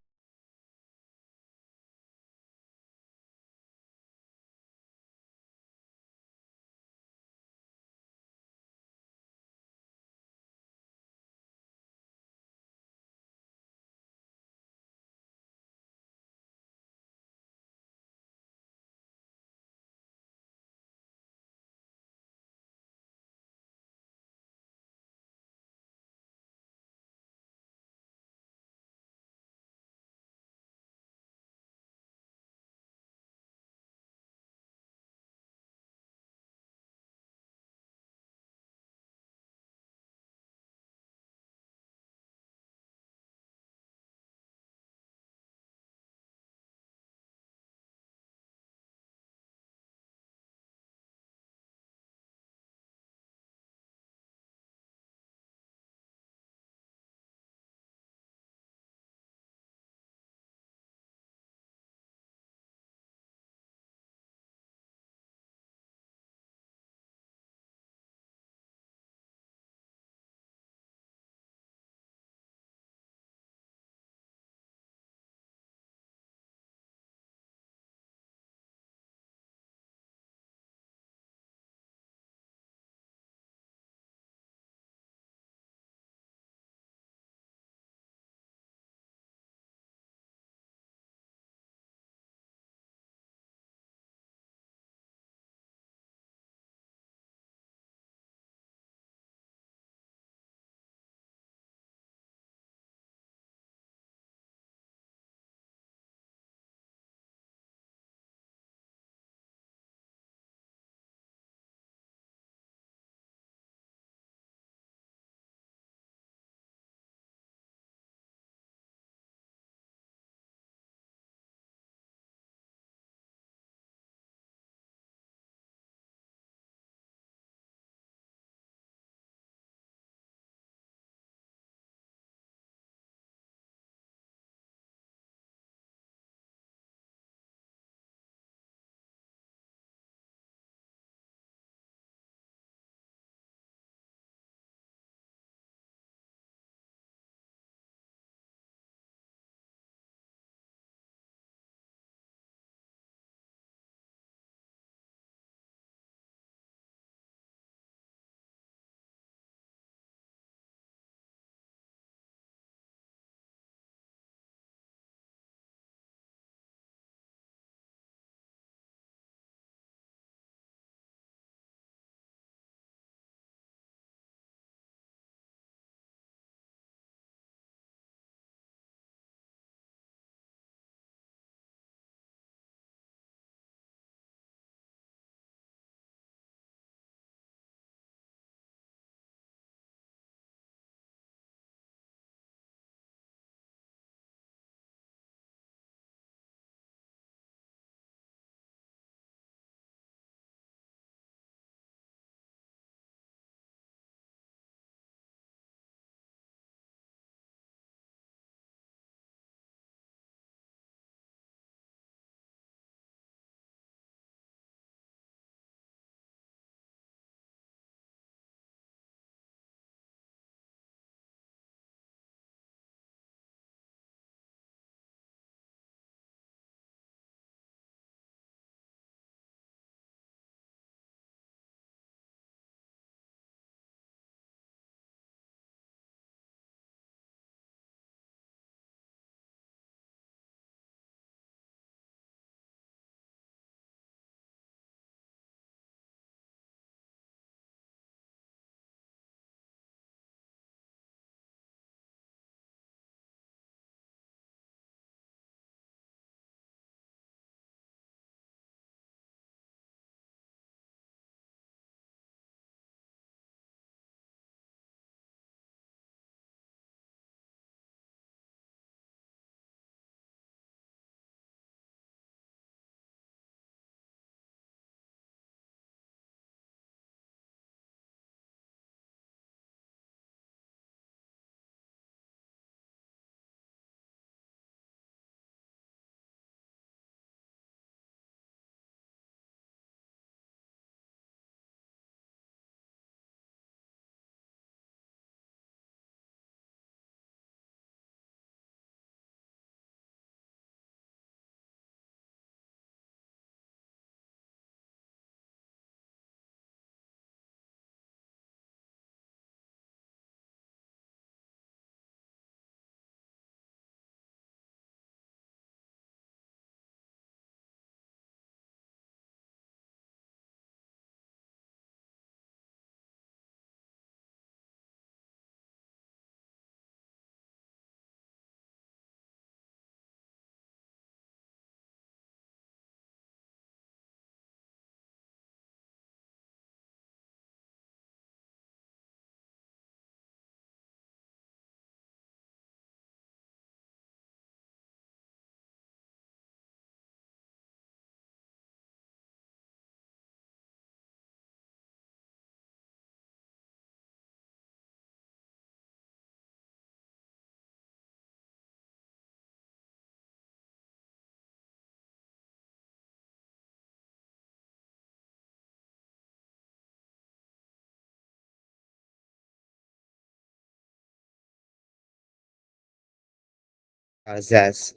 Zaz.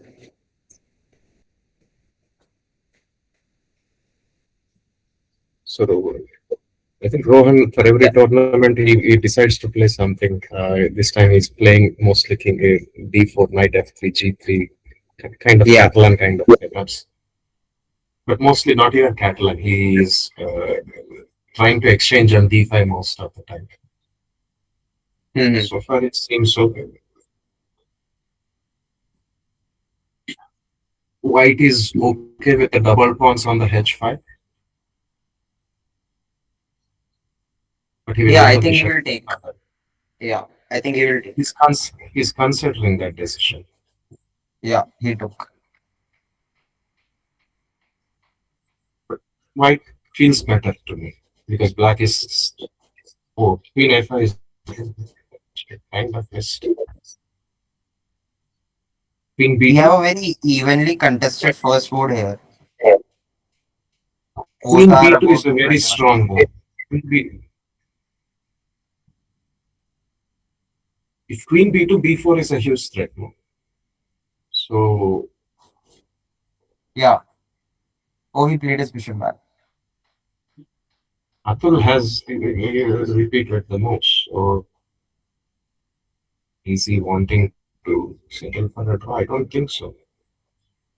So I think Rohan, for every tournament, he decides to play something. This time he's playing mostly king d4, knight f3, g3, kind of Catalan kind of setups. But mostly not even Catalan. He's trying to exchange on d5 most of the time. So far, it seems so good. White is okay with the double pawns on the h5. But he will Yeah, let I the think he bishop. will take. Yeah, I think he will take. He's considering that decision. Yeah, he took. But white feels better to me because black is queen f5 is kind of missed. Queen b2. We have a very evenly contested first board here. Queen b2 is a very strong board. If queen b2, b4 is a huge threat. No? So yeah. Oh, he played his bishop back. Atul has repeated the most. So is he wanting to settle for a draw? I don't think so.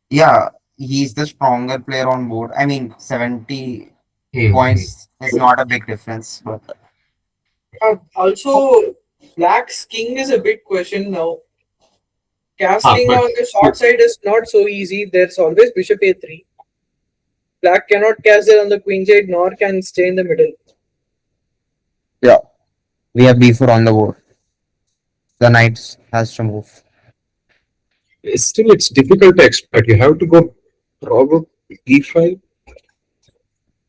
Yeah, he's the stronger player on board. I mean, 70 points is not a big difference, but also, black's king is a big question now. Castling on the short side is not so easy. There's always bishop a3. Black cannot castle on the queen side, nor can stay in the middle. yeah, we have b4 on the board. The knight has to move. Still, it's difficult to expect. You have to go probably e5.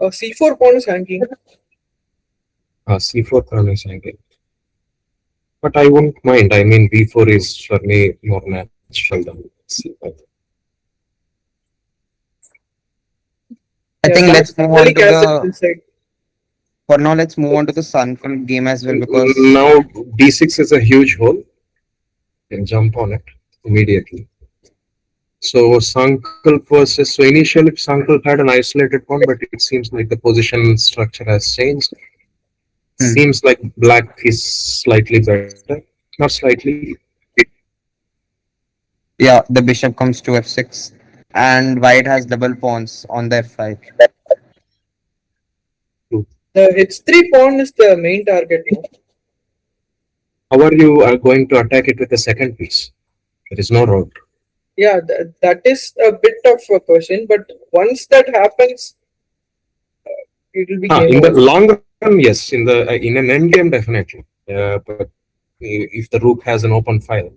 C4 pawn is hanging. C4 pawn is hanging. But I won't mind. I mean, b4 is for me more natural than c5. I think let's move on to the. For now, let's move on to the Sankalp game as well because now d6 is a huge hole. You can jump on it immediately. So Sankalp versus, so initially Sankalp had an isolated pawn, but it seems like the position structure has changed. Seems like black is slightly better, not slightly. Yeah, the bishop comes to f6, and white has double pawns on the f5. The h3 pawn is the main target now. How are you going to attack it with the second piece? There is no road. Yeah, that is a bit of a question, but once that happens, it will be game in the over. long run, yes. In an end game, definitely. But if the rook has an open file,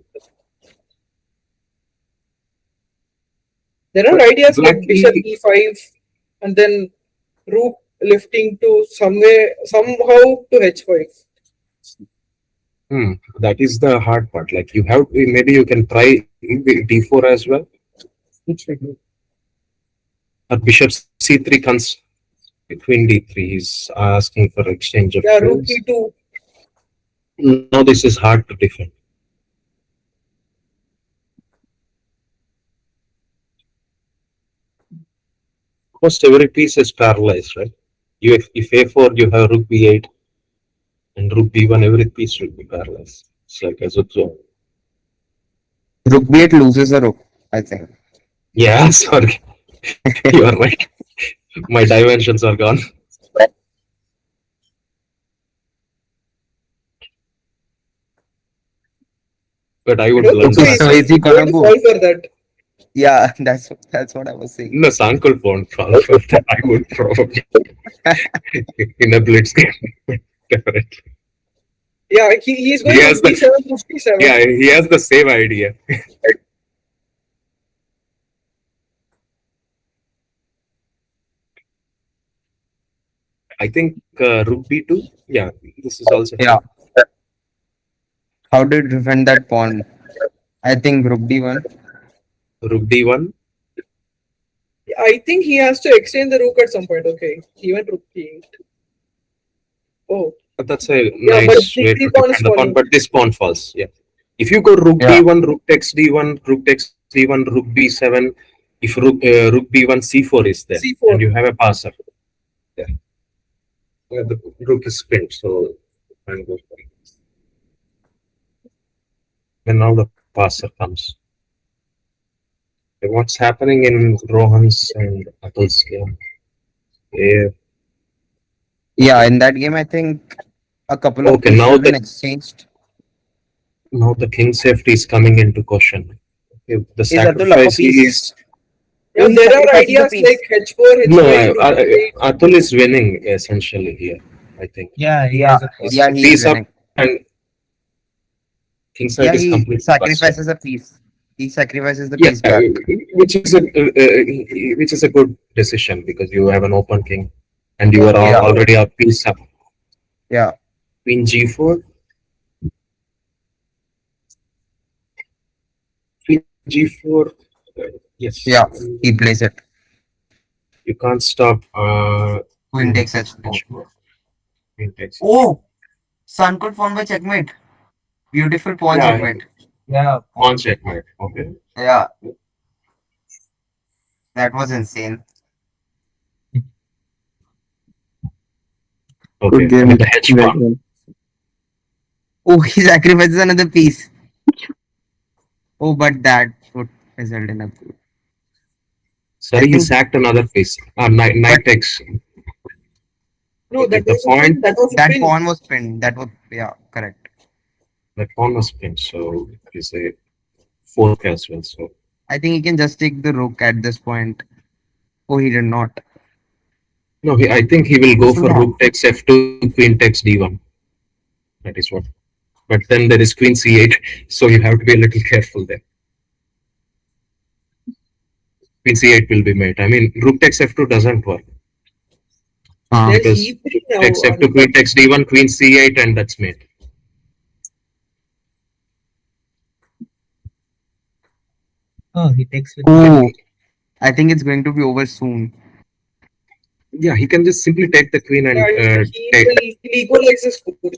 there are ideas like bishop e5 and then rook lifting to somehow to h5. That is the hard part. Like you have, maybe you can try d4 as well. Bishop c3 comes queen d3. He's asking for exchange of rook e2. No, this is hard to defend. Almost every piece is paralyzed, right? If a4, you have rook b8, and rook b1, every piece will be paralyzed. It's like a zone. Rook b8 loses a rook, I think. Yeah, sorry. You are right. My dimensions are gone. But I would learn that. So is he gonna go? Fall for that. Yeah, that's what I was saying. No, Sankalp won't fall for that. I would probably in a blitz game. Definitely. Yeah, he's going to b7 to c7. Yeah, he has the same idea. I think rook b2. Yeah, this is also. Yeah. How do you defend that pawn? I think rook d1. Rook d1. I think he has to exchange the rook at some point. Okay, he went rook d8. Oh. But that's a nice way to defend the pawn, but this pawn falls. Yeah. If you go rook d1, rook takes d1, rook takes c1, rook b7. If rook b1, c4 is there, C4. and you have a passer there. The rook is pinned, so and goes back. Then now the passer comes. What's happening in Rohan's and Atul's game? Yeah. Yeah, in that game, I think a couple of Okay, pieces now have been the exchanged. now the king safety is coming into question. Okay, the Is Atul up a sacrifice piece? is Yeah, he there are sacrifices the ideas piece. like h4, no. h5, rook h8. Atul is winning essentially here. I think. Yeah, he Yeah, has a piece. yeah, he is Piece up winning. and king Yeah, side is he completely sacrifices a piece. He sacrifices the yeah, piece back. which is a good decision because you have an open king and you are Yeah. already a piece up. Yeah. Queen g4. Queen g4. Yes. Yeah, he plays it. You can't stop. Queen takes h4. Queen takes. Oh, Sun could form by checkmate. Beautiful pawn Yeah. checkmate. Yeah, On checkmate. Okay. Yeah, that was insane. Okay. Good game. And the hedge That pawn. one. Oh, he sacrifices another piece. Oh, but that would result in a coup. Sorry, he sacked another piece. Knight takes. No, Okay, that the was a point pin. That was a That pin. pawn was pinned. That was, yeah, correct. The pawn was pinned, so it's a fork as well. So I think he can just take the rook at this point. Oh, he did not. no, I think he will go for Yeah. rook takes f2, queen takes d1. That is what. But then there is queen c8, so you have to be a little careful there. Queen c8 will be made. I mean, rook takes f2 doesn't work. There's Because e3 now. takes f2, queen takes d1, queen c8, and that's made. Oh, he takes with Oh, I think it's going to be over soon. Yeah, he can just simply take the queen and take. He'll equalize the score.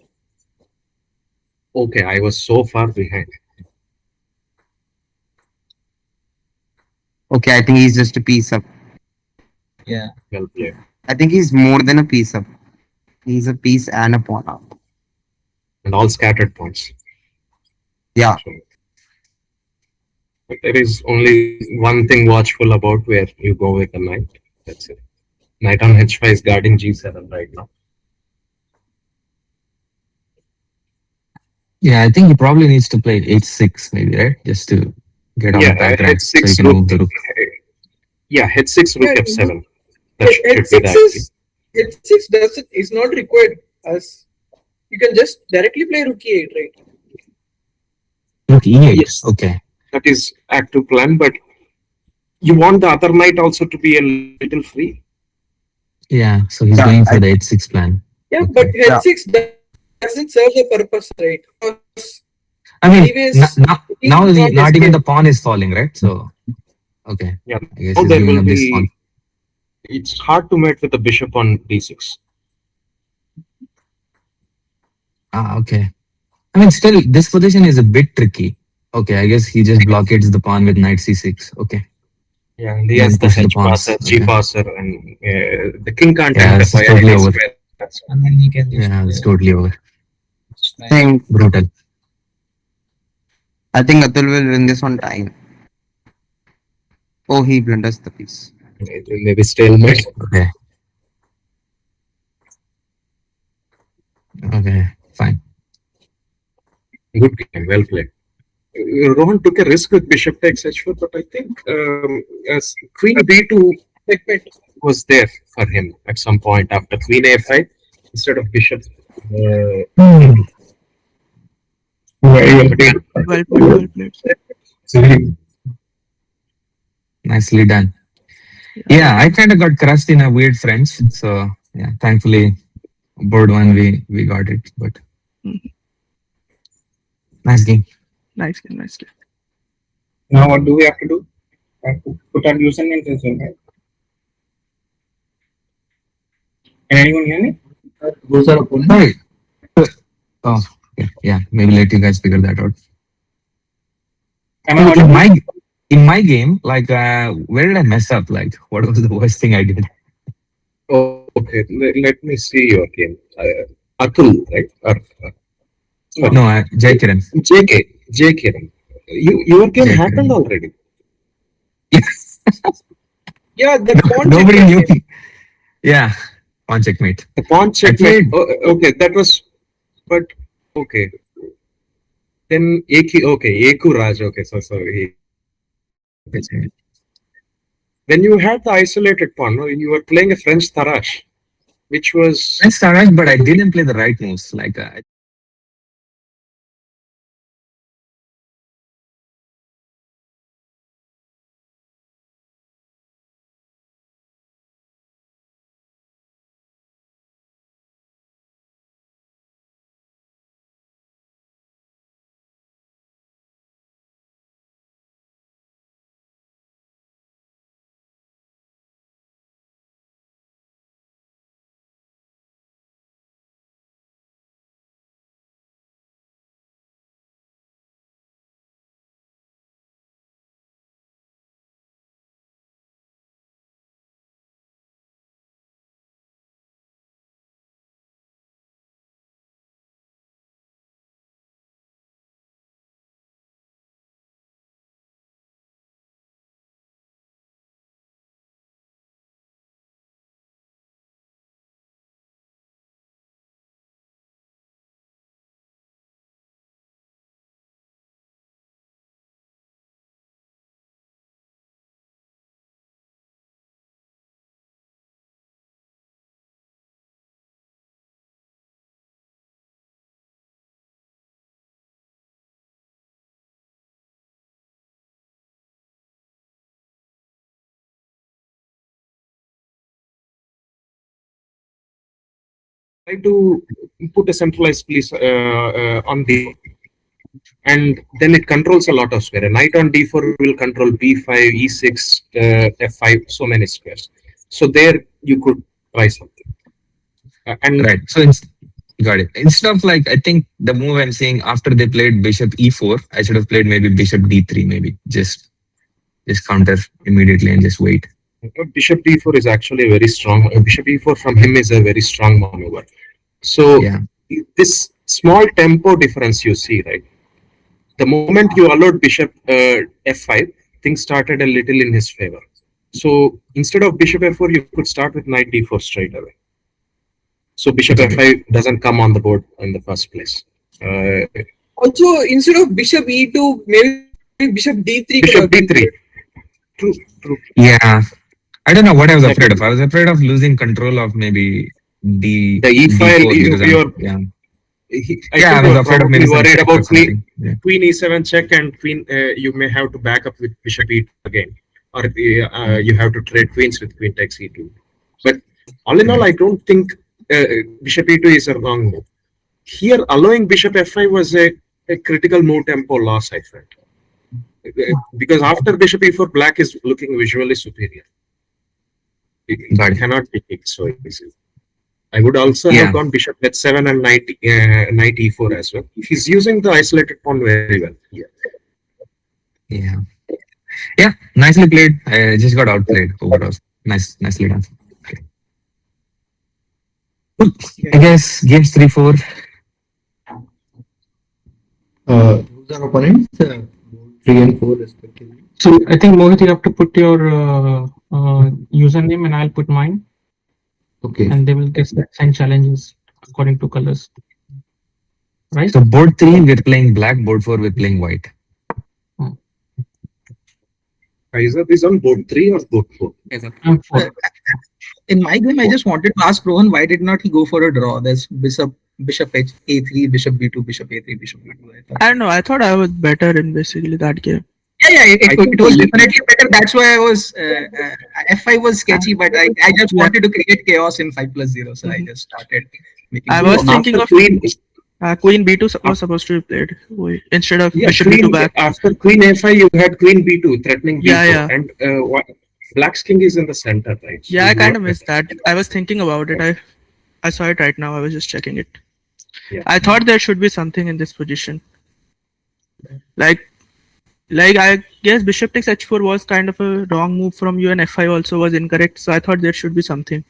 Okay, I was so far behind. Okay, I think he's just a piece up. Yeah. Well played. I think he's more than a piece up. He's a piece and a pawn up. And all scattered points. Yeah. So, but there is only one thing watchful about where you go with the knight. That's it. Knight on h5 is guarding g7 right now. Yeah, I think he probably needs to play h6 maybe, right? Just to get on the back rank so he h6 can rook. move the rook. Yeah, h6 rook Yeah, f7. That should be H6 the is not required as you can just directly play rook e8, right? Rook e8. Yes. Okay. That is active plan, but you want the other knight also to be a little free. Yeah, so he's going for the h6 plan. Yeah, Okay. but h6 doesn't serve the purpose, right? Because I mean, anyways, now it's not not even escape. the pawn is falling, right? So, okay. Yeah. I guess Now he's there giving will up this pawn. be. It's hard to mate with the bishop on d6. Okay. I mean, still, this position is a bit tricky. Okay, I guess he just blockades the pawn with knight c6. Okay. Yeah, and he Then has the push the h pawns. passer, g Okay. passer, and the king can't Yeah, enter this is via totally any over. square. That's And then he can just Yeah, it's totally over. Think, Brutal. I think Atul will win this on time. Oh, he blunders the piece. maybe stalemate. Okay. Okay, fine. Good game, well played. Rohan took a risk with bishop takes h4, but I think as queen b2 was there for him at some point after queen a5 instead of bishop. Well played. Nicely done. Yeah, I kind of got crushed in a weird French. So, yeah, thankfully, board one, we got it. But nice game. Nice game, nice game. Now what do we have to do? Have to put our usernames as well, right? Can anyone hear me? Those are opponents. Right. Oh, yeah, maybe let you guys figure that out. Am I audible? in my game, like, where did I mess up? Like, what was the worst thing I did? Oh, okay, let me see your game. Atul, right? No, Jai Kiran. J Kiran. Your game Jai happened Kiran. already. Yeah, the pawn Nobody knew. checkmate. Yeah, pawn checkmate. The pawn I checkmate. played. Oh, okay, that was. But okay, then Eku Raj. Okay, so sorry. Then you had the isolated pawn. No? You were playing a French Tarash, which was. French Taraj, but I didn't play the right moves. Like, Try to put a centralized piece on the, and then it controls a lot of square. A knight on d4 will control b5, e6, f5, so many squares. So there you could try something. And right. So got it. Instead of, like, I think the move I'm saying, after they played bishop e4, I should have played maybe bishop d3, maybe just counter immediately and just wait. bishop d4 is actually very strong. Bishop e4 from him is a very strong maneuver. So Yeah. this small tempo difference you see, right? The moment you allowed bishop f5, things started a little in his favor. So instead of bishop f4, you could start with knight d4 straight away. So bishop f5 doesn't come on the board in the first place. Also, instead of bishop e2, maybe bishop d3. Bishop d3. True. Yeah. I don't know what I was afraid of. I was afraid of losing control of maybe the e file. Yeah. I was afraid of maybe worried about queen e7 check, and queen. You may have to back up with bishop e2 again, or you have to trade queens with queen takes e2. But all in all, I don't think bishop e2 is a wrong move. Here, allowing bishop f5 was a critical move tempo loss, I felt. Because after bishop e4, black is looking visually superior. It cannot be picked so easily. I would also have gone bishop h7 and knight e4 as well. He's using the isolated pawn very well here. Yeah, nicely played. I just got outplayed overall. Nicely done. Cool. I guess games 3-4. Who's our opponents? 3 and 4 respectively. So I think Mohit, you have to put your username and I'll put mine. Okay. And they will get send challenges according to colors. Right? So board 3 we're playing black, board 4 we're playing white. Kaiser is on board 3 or board 4? I'm 4. In my game, I just wanted to ask Rohan, why did not he go for a draw? There's bishop a3, bishop b2, bishop a3, bishop b2. I don't know. I thought I was better in basically that game. Yeah, it was definitely better. That's why I was f5 was sketchy, but I just wanted to create chaos in 5+0, so I just started making. I was thinking of queen b2 was supposed to be played instead of bishop b2 back. After queen a5, you had queen b2 threatening b4, yeah. And black's king is in the center, right? So yeah, I kind of missed that. I was thinking about it. I saw it right now. I was just checking it. Yeah. I thought there should be something in this position, like Like, I guess bishop takes h4 was kind of a wrong move from you, and f5 also was incorrect. So I thought there should be something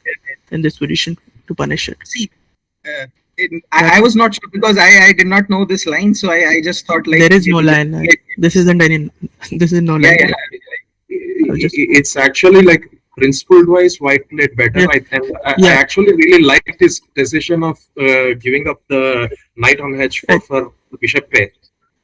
in this position to punish it. See, I was not sure because I did not know this line, so I just thought like there is no line. This isn't any. This is no line. It's actually like principled wise, white played better. I actually really liked his decision of giving up the knight on h4 for the bishop pair.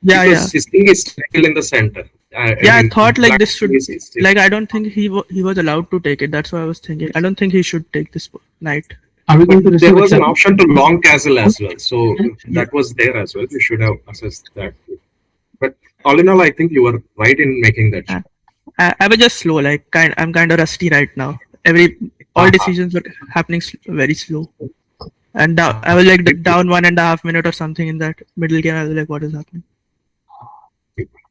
Because his king is still in the center. I thought like this should like I don't think he was allowed to take it. That's why I was thinking. I don't think he should take this knight. There was an option to long castle as well, so that was there as well. You should have assessed that. But all in all, I think you were right in making that choice. I was just slow. Like I'm kind of rusty right now. All decisions were happening very slow. And I was like down 1.5 minutes or something in that middle game. I was like, what is happening?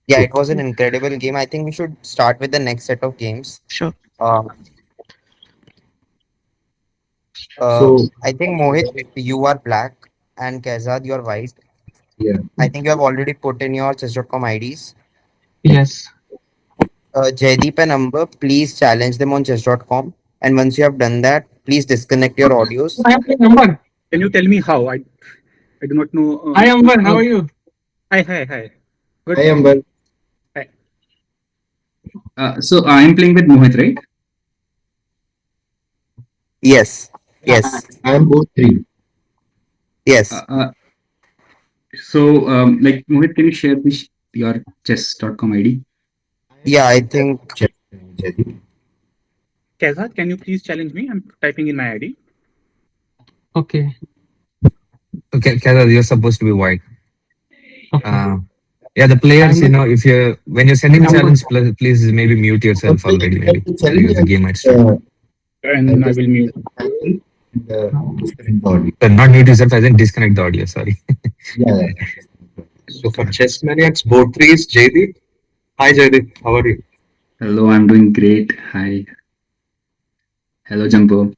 Yeah, it was an incredible game. I think we should start with the next set of games. Sure. I think Mohit, you are black, and Kazad, you are white. Yeah. I think you have already put in your chess.com IDs. Yes. Jaideep and Amber, please challenge them on chess.com. And once you have done that, please disconnect your audios. Hi, Amber. Can you tell me how? I do not know. Hi, Amber. How are you? Hi. Good. Hi, Amber. Hi. So I am playing with Mohit, right? Yes. I am both three. Yes. So, like Mohit, can you share your chess.com ID? Yeah, I think. Kazad, can you please challenge me? I'm typing in my ID. Okay. Okay, Kazad, you're supposed to be white. Okay. Yeah, the players, when you're sending challenge, please maybe mute yourself already. Maybe the game might start. And I will mute. Not mute yourself, I think disconnect the audio. Sorry. Yeah. So for chess maniacs, both three is Jaideep. Hi Jaideep, how are you? Hello, I'm doing great. Hi. Hello, Jumbo.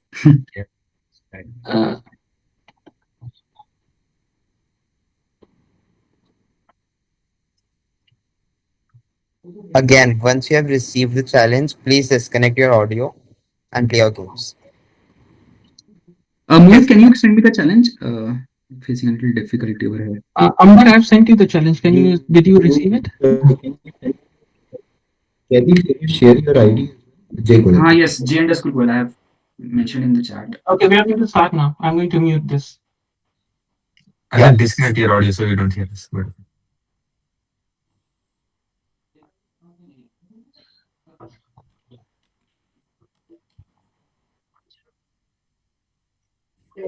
Again, once you have received the challenge, please disconnect your audio and play your games. Mohit, can you send me the challenge? Facing a little difficulty over here. Amber, I have sent you the challenge. Did you receive it? Can you share your ID? Yes, J_Goal. I have mentioned in the chat. Okay, we are going to start now. I'm going to mute this. I will disconnect your audio so you don't hear this. But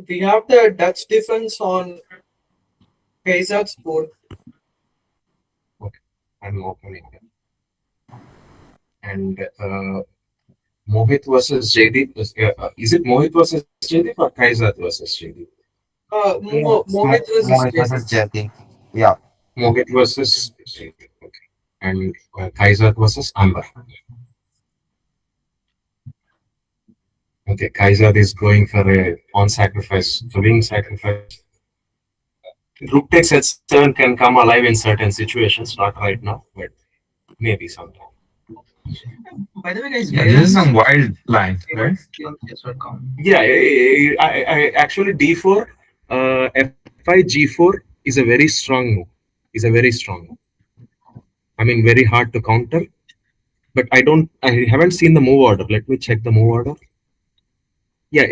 we have the Dutch defense on Kazak's board. Okay, I'm opening it. And Mohit versus Jaideep. Is it Mohit versus Jaideep or Kazak versus Jaideep? Mohit versus Jaideep. Yeah. Mohit versus Jaideep. Okay. And Kazak versus Amber. Okay, Kaiser is going for a pawn sacrifice, so wing sacrifice. Rook takes h7 can come alive in certain situations, not right now, but maybe sometime. By the way, guys, this is some wild line, right? Yeah, I actually d4, f5, g4 is a very strong move. I mean, very hard to counter, but I haven't seen the move order. Let me check the move order. Yeah,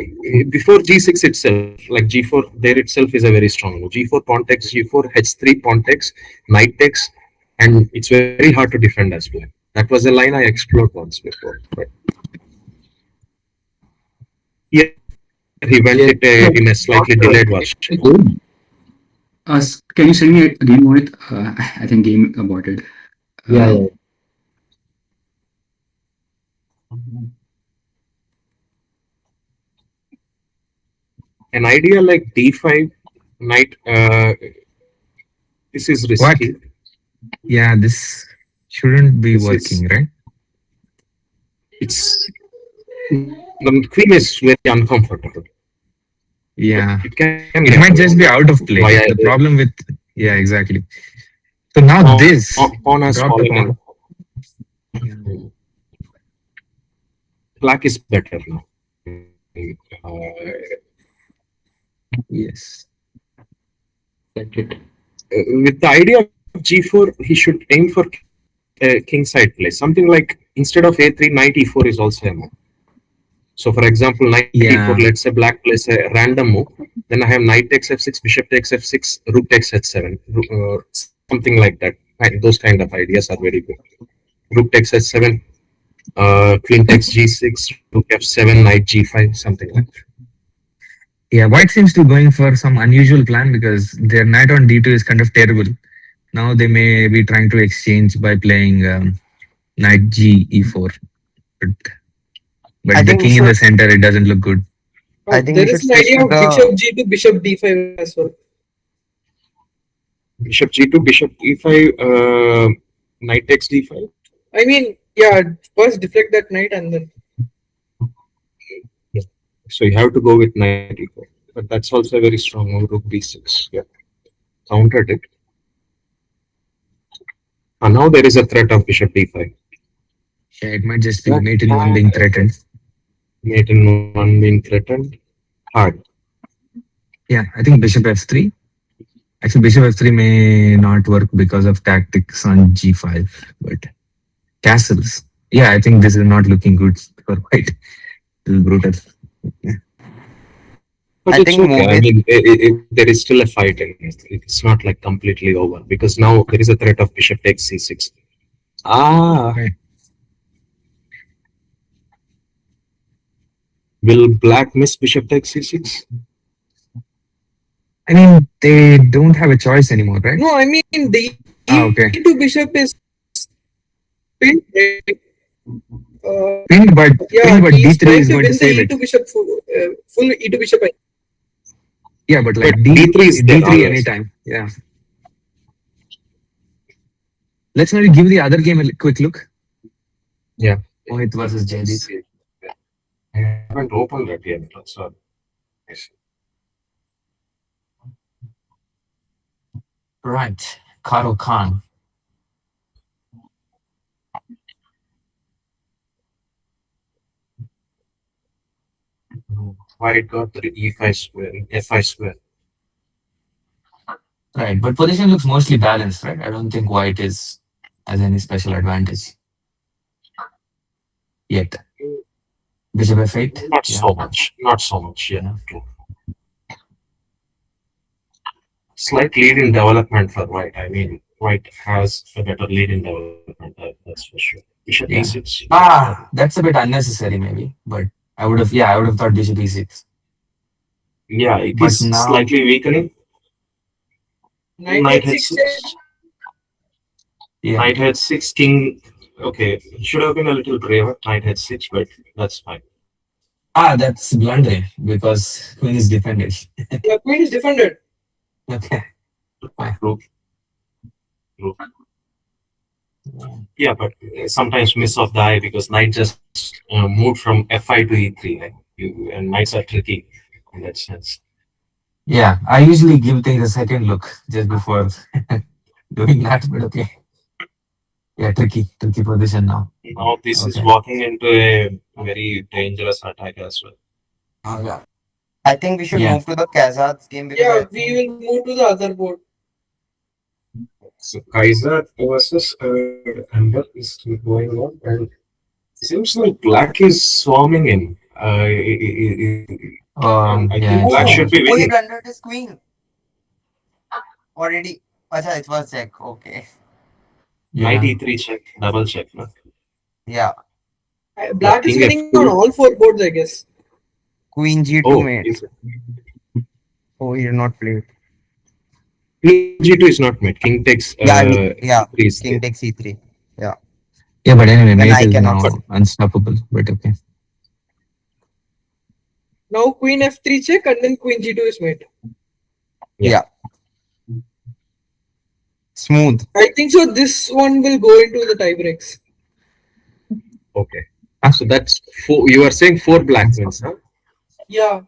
before g6 itself, like g4 there itself is a very strong move. g4 pawn takes g4, h3 pawn takes, knight takes, and it's very hard to defend as well. That was a line I explored once before. But yeah, he went it in a slightly delayed version. Can you send me again, Mohit? I think game aborted. Yeah. An idea like d5 knight, this is risky. What? Yeah, this shouldn't be working, right? It's the queen is very uncomfortable. Yeah, it might just be out of play. The problem with exactly. So now this pawn has fallen. Black is better now. Yes. With the idea of G4, he should aim for king side play. Something like instead of A3, knight E4 is also a move. So, for example, knight E4, let's say black plays a random move. Then I have knight takes F6, bishop takes F6, rook takes H7, something like that. Those kind of ideas are very good. Rook takes H7, queen takes G6, rook F7, knight G5, something like that. Yeah, white seems to be going for some unusual plan because their knight on D2 is kind of terrible. Now they may be trying to exchange by playing knight G E4. But the king in the center, it doesn't look good. I think there we is should an switch idea to of the bishop G to bishop D5 as well. Bishop G2, bishop E5, knight takes D5. I mean, yeah, first deflect that knight and then. Yeah. So you have to go with knight E4. But that's also a very strong move, rook B6. Yeah. Countered it. And now there is a threat of bishop D5. Yeah, it might just be mate in one being threatened. Mate in one being threatened. Hard. Yeah, I think bishop F3. Actually, bishop F3 may not work because of tactics on G5. But castles. Yeah, I think this is not looking good for white. This is brutal. Yeah. But I think okay. I mean, there is still a fight in it. It's not like completely over because now there is a threat of bishop takes C6. Right. Will black miss bishop takes C6? I mean, they don't have a choice anymore, right? No, I mean, the okay. E2 bishop is pinned. Pinned, but D3 is going to save it. E2 bishop full E2 bishop. Yeah, but like D3 is D3 anytime. Yeah. Let's maybe give the other game a quick look. Yeah. Mohit versus Jaydeep. I haven't opened that yet. So right. Karo Khan. White got the E5 square, F5 square. Right, but position looks mostly balanced, right? I don't think white has any special advantage yet. Bishop F8? Not so much. Not so much, yeah. Slight lead in development for white. I mean, white has a better lead in development, that's for sure. Bishop E6. That's a bit unnecessary maybe, but I would have thought bishop E6. Yeah, it is slightly weakening. Knight H6. Yeah. Knight H6, king. Okay, should have been a little braver. Knight H6, but that's fine. That's blunder because queen is defended. Yeah, queen is defended. Okay. Rook. Yeah, but sometimes miss of the eye because knight just moved from F5 to E3. Like and knights are tricky in that sense. Yeah, I usually give things a second look just before doing that, but okay. Yeah, tricky position now. Now this is walking into a very dangerous attack as well. Oh, yeah. I think we should move to the Kazakh game. Yeah, we will move to the other board. So Kaiser versus Amber is still going on, and it seems like black is swarming in. I think black should be winning. He rendered his queen. Already. Acha, it was check. Okay. Knight E3 check, double check. No? Yeah. Black is winning on all four boards, I guess. Queen G2 mate. Oh, he did not play. Queen G2 is not mate. King takes E3 King takes E3. Yeah. Yeah, but anyway, mate is now unstoppable. But okay. Now Queen F3 check and then Queen G2 is mate. Yeah. Smooth. I think so. This one will go into the tie breaks. Okay. So that's 4. You are saying 4 black wins, huh? Yeah.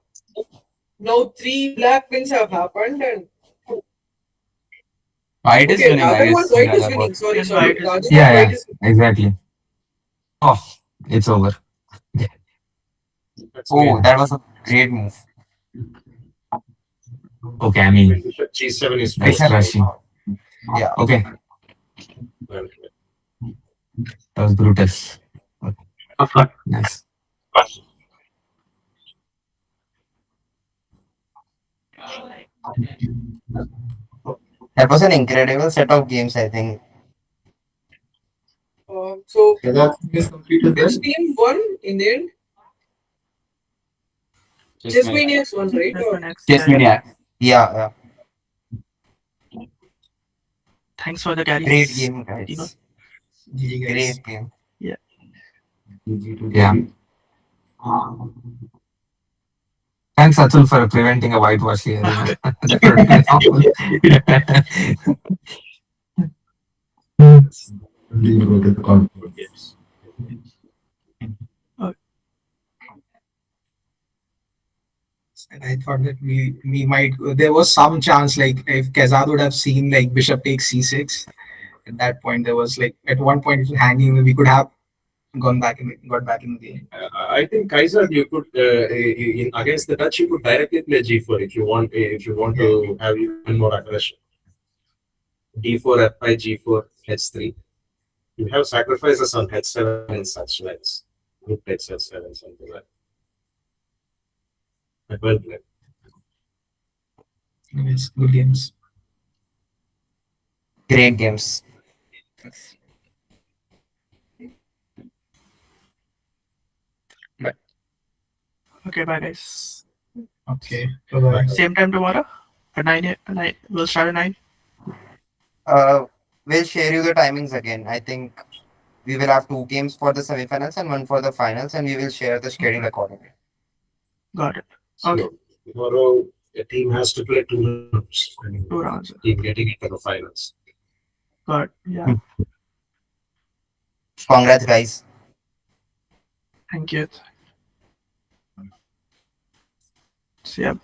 Now 3 black wins have happened and. White is winning. White is winning. Sorry. Yeah, exactly. Oh, it's over. Oh, that was a great move. Okay, I mean, Bishop G7 is that's Bishop. crushing. Yeah. Okay, well, that was brutal. Okay. Nice. That was an incredible set of games, I think. So Is completed which well. team won in the end? Chess Maniacs won, right? Or Chess Maniac. Yeah, yeah. Thanks for the carries. Great game, Tina. guys. GG guys. Great game. Yeah. Yeah. Thanks, Atul, for preventing a whitewash here. You know? That would have been awful. yes. And I thought that we might there was some chance like if Kazad would have seen like bishop takes c6 at that point there was like at one point it was hanging we could have got back in the game. I think Kaiser, you could in against the Dutch, you could directly play G4 if you want. If you want to have even more aggression. D4, F5, G4, H3. You have sacrifices on H7 and such lines. Rook takes H7, something like that. But well played. Yes, good games. Great games. Okay, bye guys. Okay. Bye-bye. Same time tomorrow at 9. 9. We'll start at 9. We'll share you the timings again. I think we will have 2 games for the semifinals and 1 for the finals, and we will share the schedule accordingly. Got it. So Okay. tomorrow, a team has to play 2 rounds. 2 rounds. Team getting into the finals. Got it. Yeah. Congrats, guys. Thank you. See ya.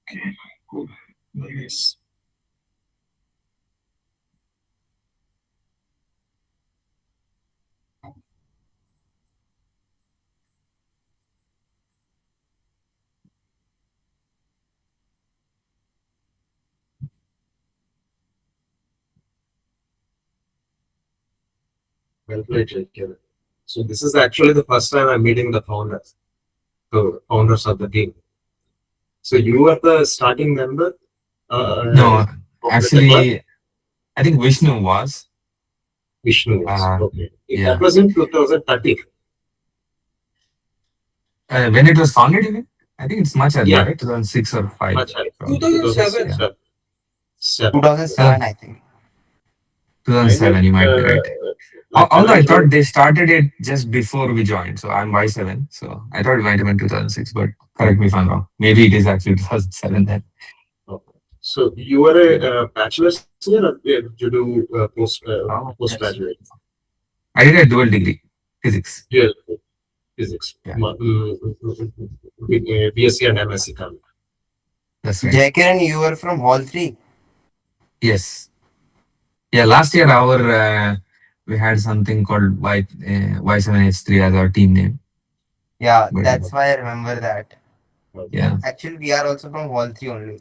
Okay, cool. Nice. Well played, Kevin. So this is actually the first time I'm meeting the founders, the founders of the team. So you are the starting member? No, actually, I think Vishnu was. Vishnu was. Okay. Yeah. That was in 2013. When it was founded, even? I think it's much earlier, Yeah. right? 2006 or 5. Much higher. 2007. Yeah. 2007, I think. 2007, you might be right. Although I thought they started it just before we joined, so I'm Y7, so I thought it might have been 2006, but correct me if I'm wrong. Maybe it is actually 2007 then. Okay. So you were a bachelor's here, or did you do postgraduate? I did a dual degree, physics. Dual physics. Yeah. BSc and MSc coming. That's right. Jaikiran, you were from Hall 3. Yes. Yeah, last year we had something called Y7H3 as our team name. Yeah, But- that's why I remember that. Yeah. Actually, we are also from Hall 3 only.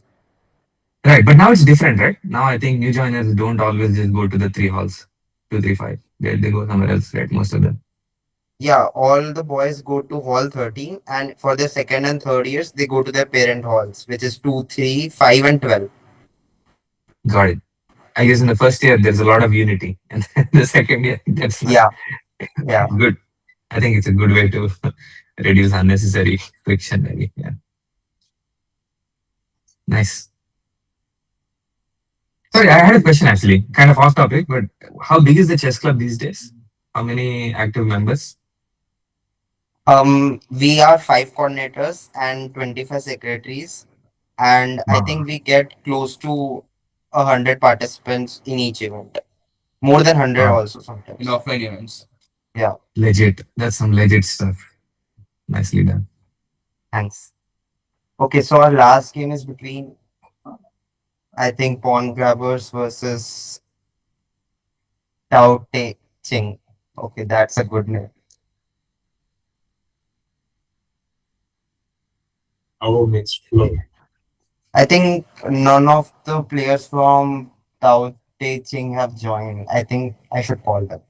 Right, but now it's different, right? Now I think new joiners don't always just go to the 3 halls, 2, 3, 5. They go somewhere else, right? Most of them. Yeah, all the boys go to Hall 13, and for their second and third years, they go to their parent halls, which is 2, 3, 5, and 12. Got it. I guess in the first year there's a lot of unity, and the second year that's not Yeah. good. I think it's a good way to reduce unnecessary friction, maybe. Yeah. Nice. Sorry, I had a question actually, kind of off topic, but how big is the chess club these days? How many active members? We are 5 coordinators and 25 secretaries, and I think we get close to 100 participants in each event. More than 100 Wow. also sometimes. In offline events. Yeah. Legit. That's some legit stuff. Nicely done. Thanks. Okay, so our last game is between, I think, Pawn Grabbers versus Tao Te Ching. Okay, that's a good name. Our means flow. I think none of the players from Tao Te Ching have joined. I think I should call them.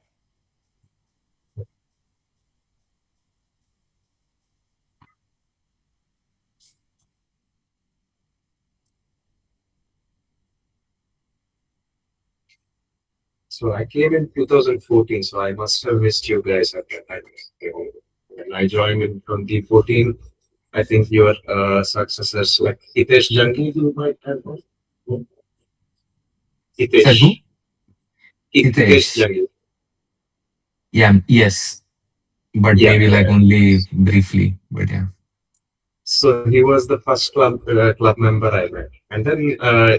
So I came in 2014, so I must have missed you guys at that time. When I joined in 2014, I think your successors like Hitesh Jangi, you might have known. Said who? Hitesh. Hitesh Hitesh. Jangi. Yeah, yes, but Yeah. maybe like only briefly. But yeah. So he was the first club member I met, and then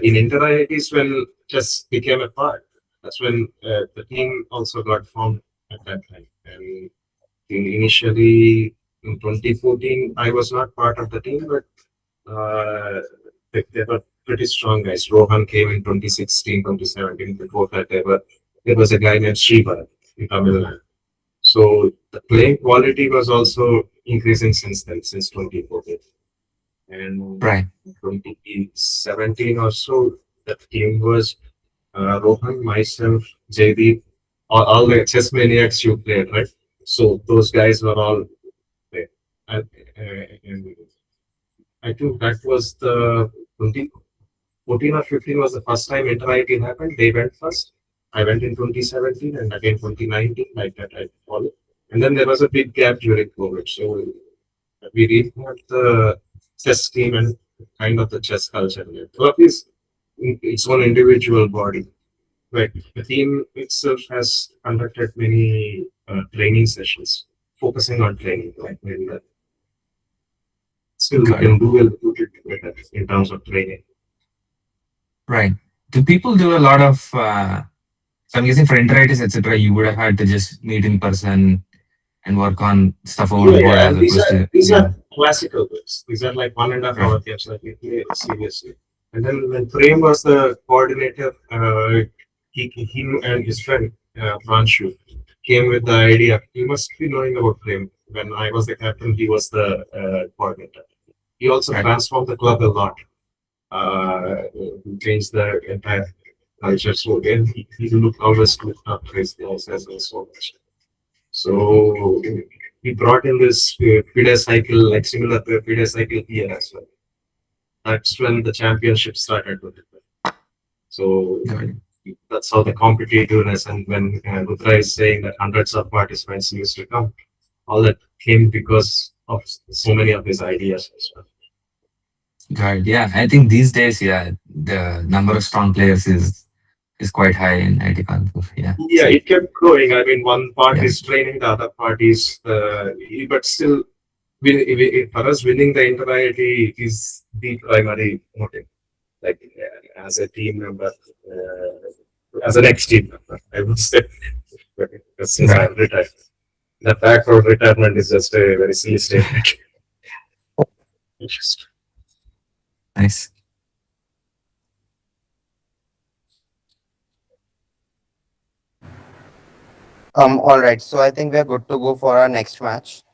in inter IITs when chess became a part, that's when the team also got formed at that time. And initially in 2014, I was not part of the team, but they were pretty strong guys. Rohan came in 2016, 2017. Before that, there was a guy named Shiva in Tamil Nadu. So the playing quality was also increasing since then, since 2014. And Right. 2017 or so, the team was Rohan, myself, Jaydeep, all the chess maniacs you played, right? So those guys were all there. And I think that was the 2014 or 15 was the first time inter-IT happened. They went first. I went in 2017 and again 2019, like that I followed. And then there was a big gap during COVID. So we revamped the chess team and kind of the chess culture. Club is its own individual body. Right. The team itself has conducted many training sessions, focusing on training. Like still, we Got it. can do a little bit better in terms of training. Right. Do people do a lot of? So I'm guessing for interitis, etc. You would have had to just meet in person and work on stuff over the board Yeah, as and these opposed are to these yeah. are classical books. These are like 1.5 hour Right. games, like we play seriously. And then when Prem was the coordinator, he and his friend Pranshu came with the idea. You must be knowing about Prem. When I was the captain, he was the coordinator. He also Right. transformed the club a lot. He changed the entire culture. So again, he looked always looked up to his guys as well so much. So we brought in this FIDE cycle, like similar to a FIDE cycle here as well. That's when the championship started with it. So Got it. that's how the competitiveness, and when Rudra is saying that hundreds of participants used to come, all that came because of so many of his ideas as well. Got it. Yeah, I think these days, yeah, the number of strong players is quite high in IT Kanpur. Yeah. Yeah, So it kept growing. I mean, one part yeah. is training, the other part is, but still, for us, winning the inter IIT is the primary motive. Like as a team member, as an ex-team member, I would say, since Right. I'm retired. The fact of retirement is just a very silly statement. Interesting. Nice. All right. So I think we're good to go for our next match.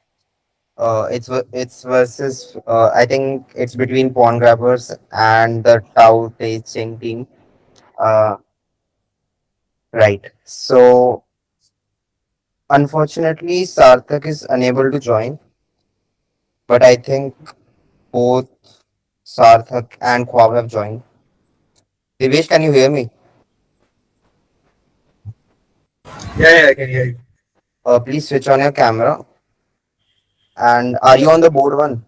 It's versus. I think it's between Pawn Grabbers and the Tao Te Ching team. Uh, right. So unfortunately, Sarthak is unable to join, but I think both Sarthak and Khwab have joined. Divesh, can you hear me? Yeah, I can hear you. Please switch on your camera. And are you on the board one?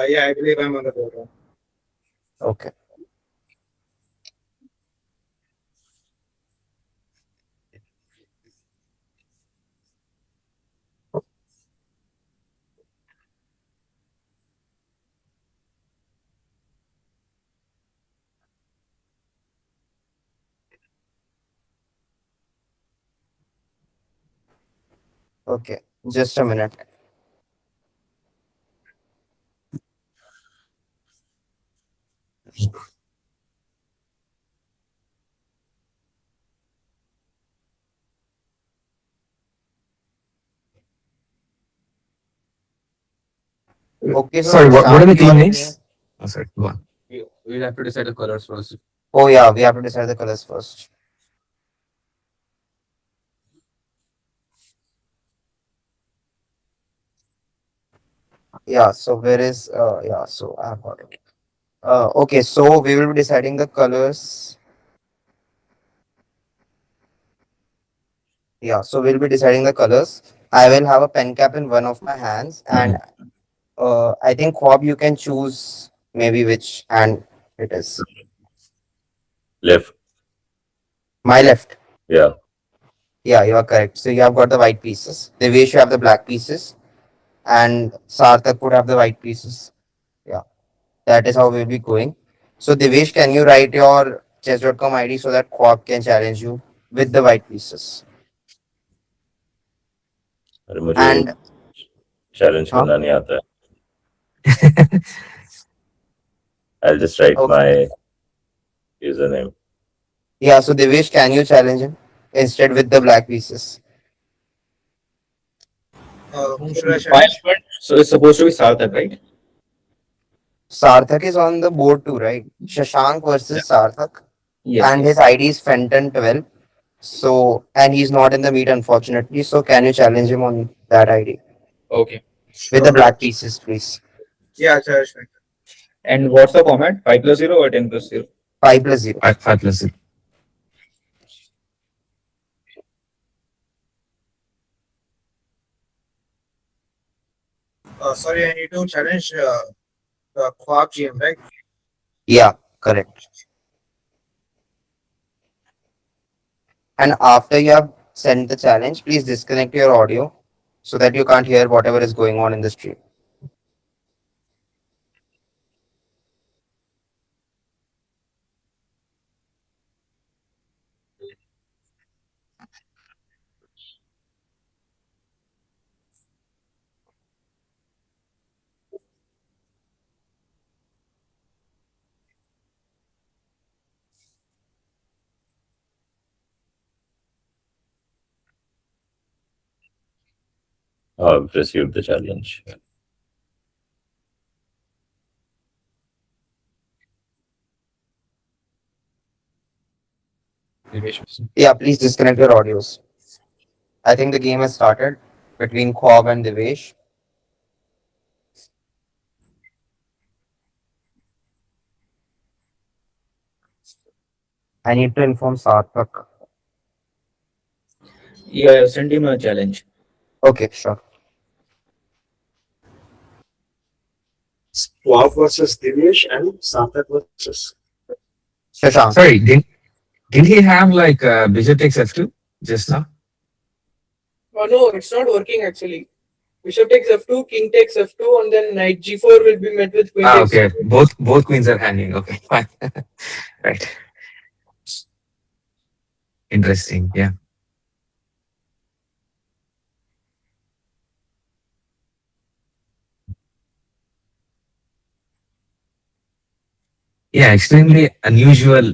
Yeah, I believe I'm on the board. Okay. Okay. Just a minute. Okay, so Sorry, what are the Shashank, you team are names? Oh, sorry, go on. We'll have to decide the colors first. Oh yeah, we have to decide the colors first. Yeah, so where is yeah, so I've got it. Okay, so we will be deciding the colors. Yeah, so we'll be deciding the colors. I will have a pen cap in one of my hands, and I think Quab, you can choose maybe which hand it is. Left. My left. Yeah. Yeah, you are correct. So you have got the white pieces. Devesh, you have the black pieces, and Sarthak would have the white pieces. Yeah, that is how we'll be going. So Devesh, can you write your chess.com ID so that Quab can challenge you with the white pieces? अरे मुझे And challenge huh? करना नहीं आता है. I'll just write Okay. my username. Yeah, so Devesh, can you challenge him instead with the black pieces? Whom should I challenge? So it's supposed to be Sarthak, right? Sarthak is on the board too, right? Shashank versus Sarthak. Yes. And his ID is Fenton12. So, and he's not in the meet, unfortunately. So, can you challenge him on that ID? Okay. With the black pieces, please. Yeah, challenge me. And what's the format? 5+0 or 10+0? 5+0. 5+0. Sorry, I need to challenge the Quab GM, right? Yeah, correct. And after you have sent the challenge, please disconnect your audio so that you can't hear whatever is going on in the stream. I've received the challenge. Yeah, please disconnect your audios. I think the game has started between Quab and Devesh. I need to inform Sarthak. Yeah, send him a challenge. Okay, sure. Quab versus Dinesh and Sarthak versus Shashank. Sorry, didn't he have like bishop takes f2 just now? Oh no, it's not working actually. Bishop takes f2, king takes f2, and then knight g4 will be met with queen takes Okay, f2. both queens are hanging. Okay, fine. Right. Interesting. Yeah. Yeah, extremely unusual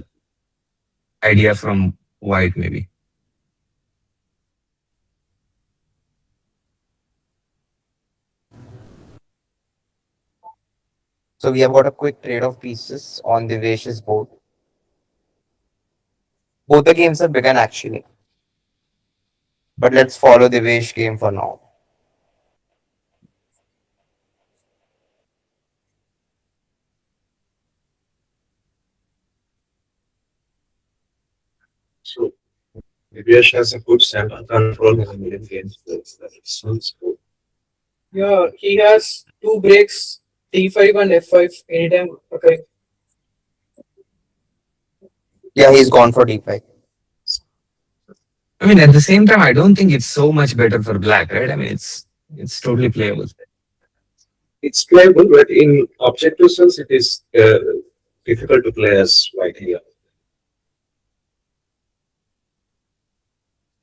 idea from White, maybe. So we have got a quick trade of pieces on Devesh's board. Both the games have begun actually. But let's follow Devesh game for now. So Dinesh has a good stand on control in the middle games. That sounds good. Yeah, he has two breaks, d5 and f5 anytime occurring. Yeah, he's gone for d5. I mean, at the same time, I don't think it's so much better for Black, right? I mean, it's totally playable. It's playable, but in objective sense, it is difficult to play as White here.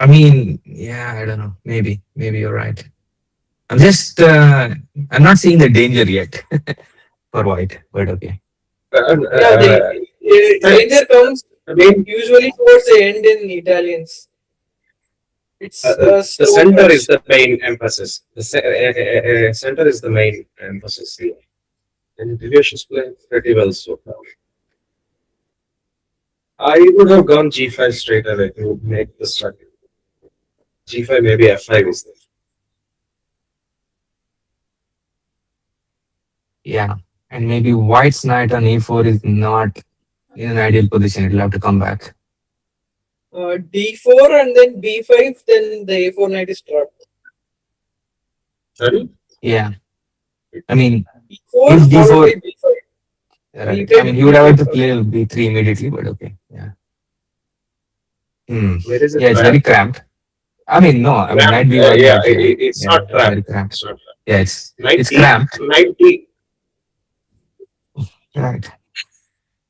I mean, yeah, I don't know. Maybe you're right. I'm just, I'm not seeing the danger yet for White, but okay. Yeah, the danger comes usually towards the end in Italians. It's The slow center is match. the main emphasis. The center is the main emphasis here. And Divesh is playing pretty well so far. I would have gone G5 straight away to make the start. G5, maybe F5 is there. Yeah. And maybe white's knight on e4 is not in an ideal position. It'll have to come back. D4 and then B5, then the A4 knight is dropped. Sorry? Yeah. I mean, B4 if followed by d4, B5. right. B5, I mean, he would have to B5. play b3 immediately, but okay. Yeah. Where is it? Yeah, it's very cramped. I mean, no, I mean, knight b1, Yeah, knight here. it's Yeah, not very trapped. cramped. It's not trapped. Yeah, it's Knight D, cramped. Knight D, Right.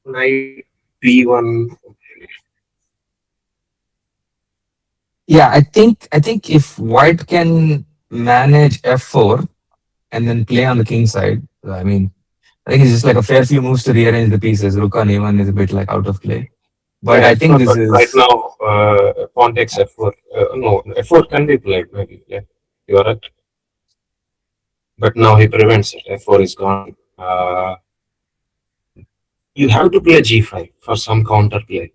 Knight B1. Yeah, I think if white can manage f4 and then play on the king side, I mean, I think it's just like a fair few moves to rearrange the pieces. Rook on a1 is a bit like out of play. But Yeah, I think this but right is now, pawn takes F4. No, F4 can be played, maybe. Yeah, you are right. But now he prevents it. F4 is gone. You have to play G5 for some counter play.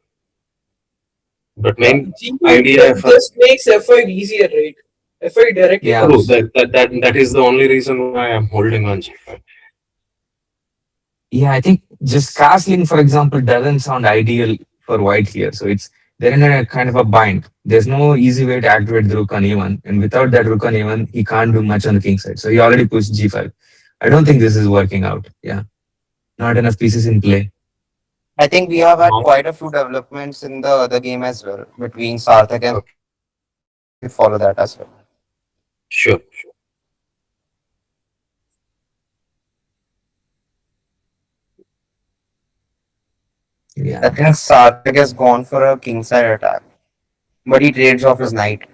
But main idea for just makes F5 easier, right? F5 directly Yeah. comes. that is the only reason why I'm holding on G5. Yeah, I think just castling, for example, doesn't sound ideal for white here. So they're in a kind of a bind. There's no easy way to activate the rook on a1, and without that rook on a1, he can't do much on the king side. So he already pushed g5. I don't think this is working out. Yeah, not enough pieces in play. I think we have had quite a few developments in the other game as well between Sarthak and we follow that as well. Sure. Yeah. I think Sarthak has gone for a kingside attack, but he trades off his knight.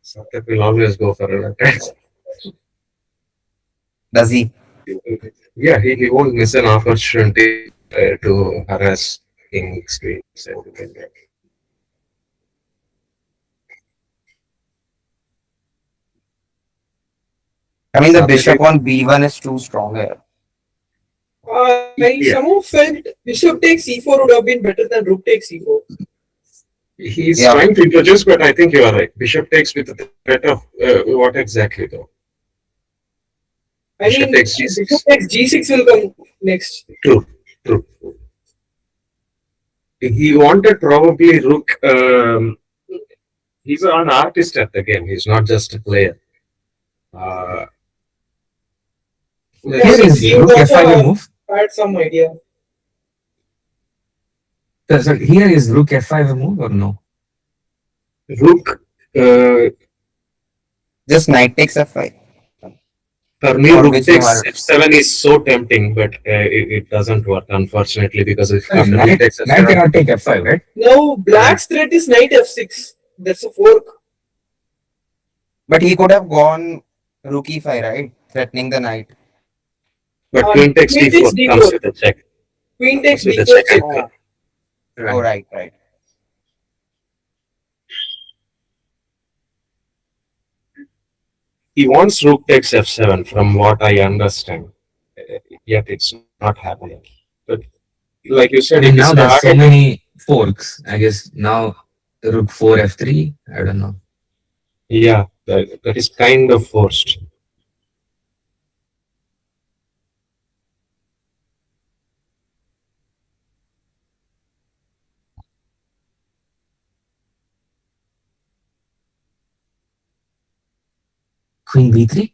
Sarthak will always go for an attack. Does he? Yeah, he won't miss an opportunity to harass king's queens. I mean, the bishop on b1 is too strong here. I somehow felt bishop takes c4 would have been better than rook takes c4. He's trying to introduce, but I think you are right. Bishop takes with the threat of what exactly though? I mean, bishop takes g6 will come next. True. He wanted probably rook. He's an artist at the game. He's not just a player. Here is rook f5 a move. Had some idea. So here is rook f5 a move or no? Rook. Just knight takes f5. For me, rook takes f7 is so tempting, but it doesn't work, unfortunately, because if after rook takes f7, Knight cannot take f5, right? Now, black's threat is knight f6. That's a fork. But he could have gone rook e5, right? Threatening the knight. But queen takes d4 comes with a check. Queen takes with a d4 check. check. Oh, right. He wants rook takes f7, from what I understand. Yet it's not happening. But like you said, I mean, it now is there's so hard. many forks. I guess now rook 4 f3. I don't know. Yeah, that is kind of forced. Queen b3.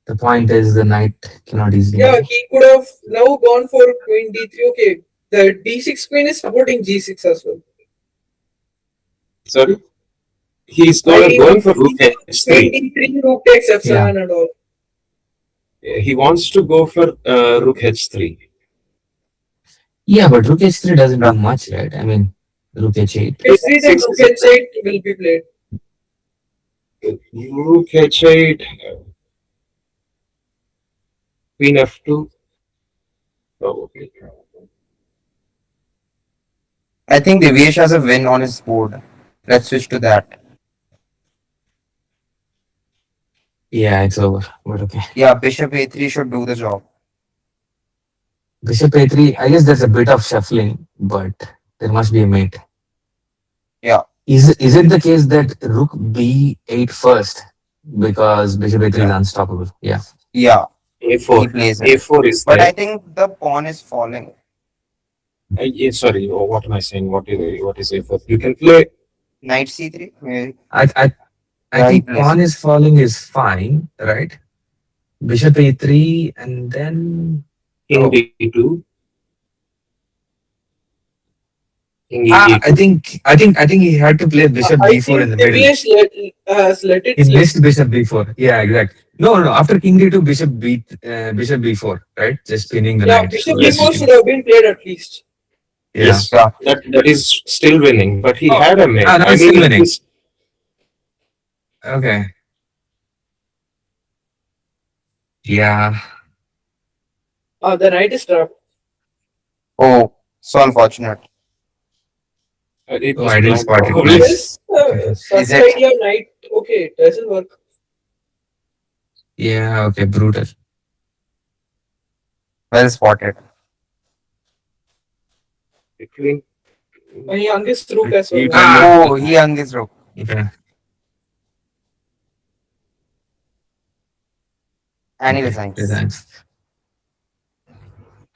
The point is the knight cannot easily. Yeah, he could have now gone for queen d3. Okay, the d6 queen is supporting g6 as well. Sorry? He's going for rook h3. Queen d3, rook takes f7 and all. He wants to go for rook h3. Yeah, but rook h3 doesn't do much, right? I mean, rook h8. h3 then rook h8 will be played. Rook h8. Queen f2. Probably. I think Devesh has a win on his board. Let's switch to that. Yeah, it's over. But okay. Yeah, bishop a3 should do the job. Bishop a3. I guess there's a bit of shuffling, but there must be a mate. Yeah. Is it the case that rook b8 first because bishop a3 is unstoppable? Yeah. Yeah. A4. He plays it. A4 is But there. I think the pawn is falling. Sorry, what am I saying? What is A4? You can play Knight c3. Maybe. I Yeah, he think plays pawn it. is falling is fine, right? Bishop a3 and then King D2. King I E2. think he had to play bishop I b4 in think the middle. Devesh has let it He slip. missed bishop b4. Yeah, exactly. No. After king d2, bishop b4, right? Just pinning the Yeah, knight. Bishop So that's B4 okay. should have been played at least. Yeah. Yes, that is still winning, but he had a mate. Now I it's mean, still winning. he's- Okay. Yeah. The knight is trapped. Oh, so unfortunate. it Oh, was I didn't blind, spot it. probably. Yes, such Is it? idea knight. Okay, it doesn't work. Yeah, okay, brutal. Well spotted. Queen. He hung his rook as well. Oh, he hung his rook. Okay. And he resigns. Resigns.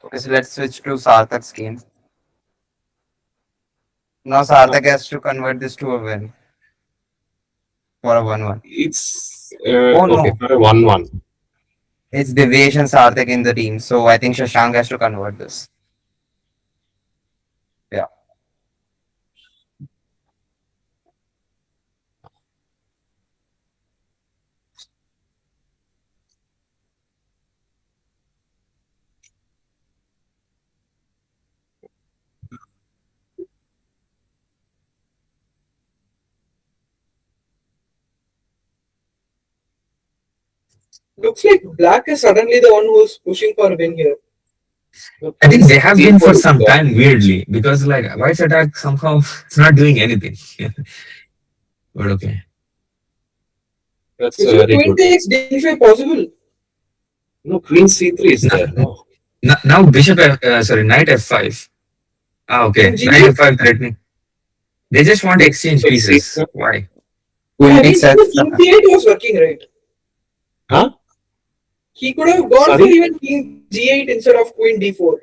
Okay, so let's switch to Sarthak's game. Now Sarthak has to convert this to a win. For a 1-1. It's Oh, no. okay for a 1-1. It's Devesh and Sarthak in the team, so I think Shashank has to convert this. Yeah. Looks like black is suddenly the one who's pushing for a win here. I think they have been for some time weirdly because like white's attack somehow it's not doing anything. But okay. That's Is very queen good. takes d5 possible? No, Queen C3 is there. No. Now bishop knight f5. Okay. King Knight G8? f5 threatening. They just want to exchange Like pieces. C7. Why? I mean, king g8 was working, right? Huh? He could have gone Sorry? for even king g8 instead of queen d4.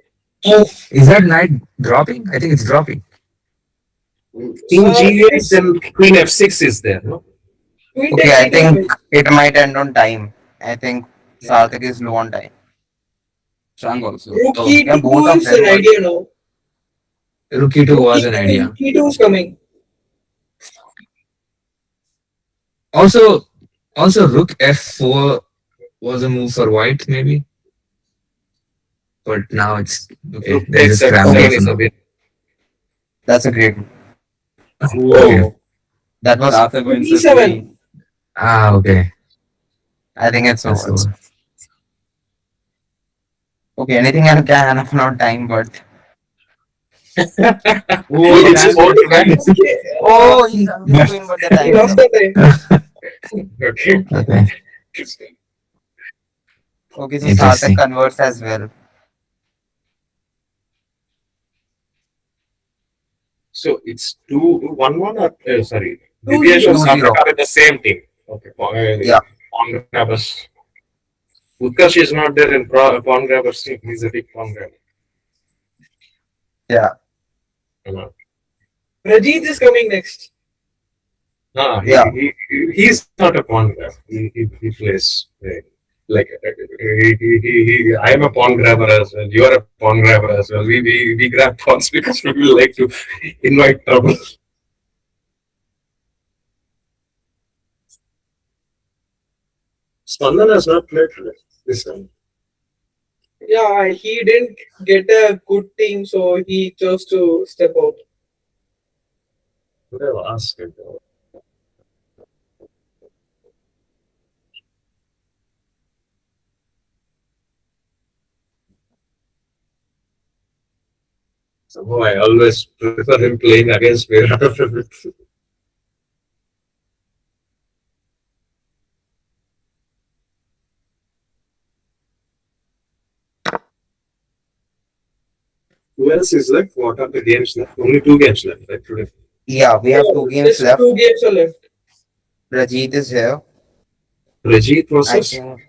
Oh, is that knight dropping? I think it's dropping. King G8 yes. then Queen F6 is there. No. Queen Okay, takes I think d5. it might end on time. I think Sarthak is low on time. Shashank also. Rook Oh, e2 yeah, both of is them an are. idea now. Rook e2 was an idea. Rook e2 is coming. Also rook f4 was a move for white maybe. But now it's okay. Rook They're takes just scrambling F7 for is a now. win. That's a great one. Whoa. That was after wins the d7. queen. Okay. I think it's That's over. over. Okay, anything can happen on time, but. It's more time. Oh, he's on the queen, but the He time lost is up. the time. Okay. Okay. Okay, so Interesting. Sarthak converts as well. So it's 2-1-1 or sorry. 2-0. Divyesh and 2-0. Sarthak are in the same team. Okay. Yeah. Pawn grabbers. Utkarsh is not there in pawn grabbers team. He's a big pawn grabber. Yeah. Rajit is coming next. Yeah. He's not a pawn grabber. He plays like I am a pawn grabber as well. You are a pawn grabber as well. We grab pawns because we will like to invite trouble. Spandan has not played this time. Yeah, he didn't get a good team, so he chose to step out. Could have asked him. Somehow I always prefer him playing against me rather than with Who else is left? What are the games left? Only two games left, right, today. Yeah, we have two games Just left. 2 games are left. Rajit is here. Rajit I versus think.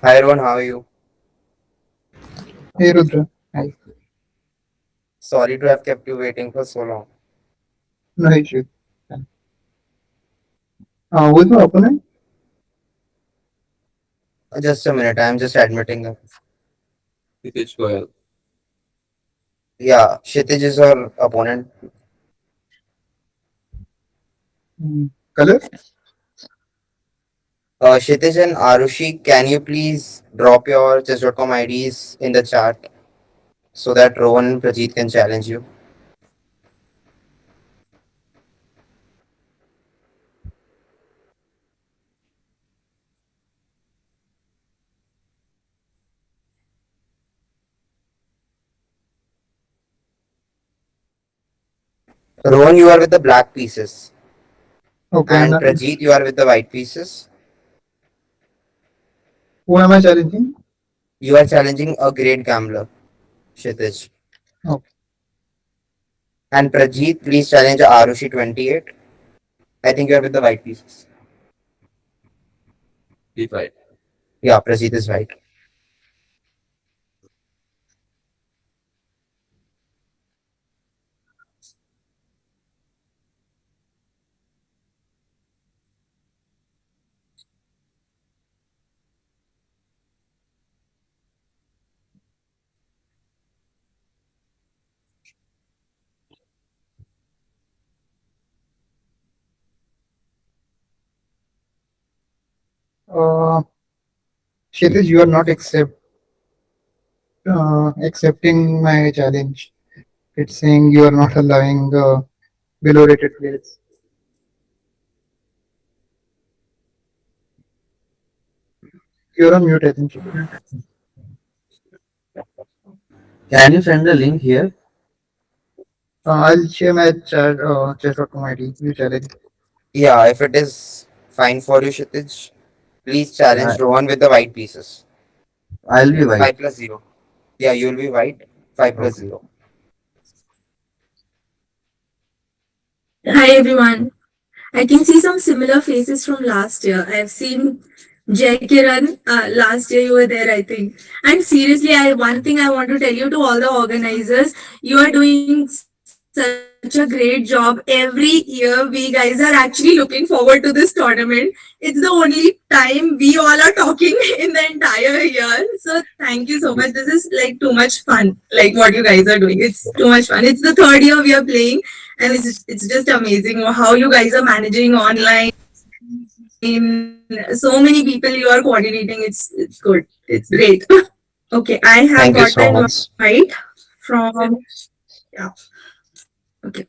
Hi everyone, how are you? Hey Rudra. Hi. Sorry to have kept you waiting for so long. No issue. Who's my opponent? Just a minute, I'm just admitting them. Hitesh Goyal. Yeah, Kshitij is our opponent. Color? Kshitij and Arushi, can you please drop your chess.com IDs in the chat so that Rohan and Prajeet can challenge you? Rohan, you are with the black pieces. Okay, And Prajeet, you are with the white pieces. who am I challenging? You are challenging a great gambler, Kshitij. Okay. And Prajeet, please challenge Arushi 28. I think you are with the white pieces. He's right. Yeah, Prajeet is white. Uh, Kshitij, you are not accepting my challenge. It's saying you are not allowing below rated players. You're on mute, I think. Can you send the link here? I'll share my chat, chess.com ID. You challenge. Yeah, if it is fine for you, Kshitij, please challenge Rohan with the white pieces. I'll be white. 5 plus 0. Yeah, you will be white. 5 plus 0. Hi everyone. I can see some similar faces from last year. I've seen Jai Kiran. Last year you were there, I think. And seriously, I one thing I want to tell you to all the organizers, you are doing such a great job. Every year, we guys are actually looking forward to this tournament. It's the only time we all are talking in the entire year. So thank you so much. This is like too much fun. Like what you guys are doing. It's too much fun. It's the third year we are playing, and it's just amazing how you guys are managing online. So many people you are coordinating. It's good. It's great. Okay, I have got the invite Thank you so much. from yeah. Okay.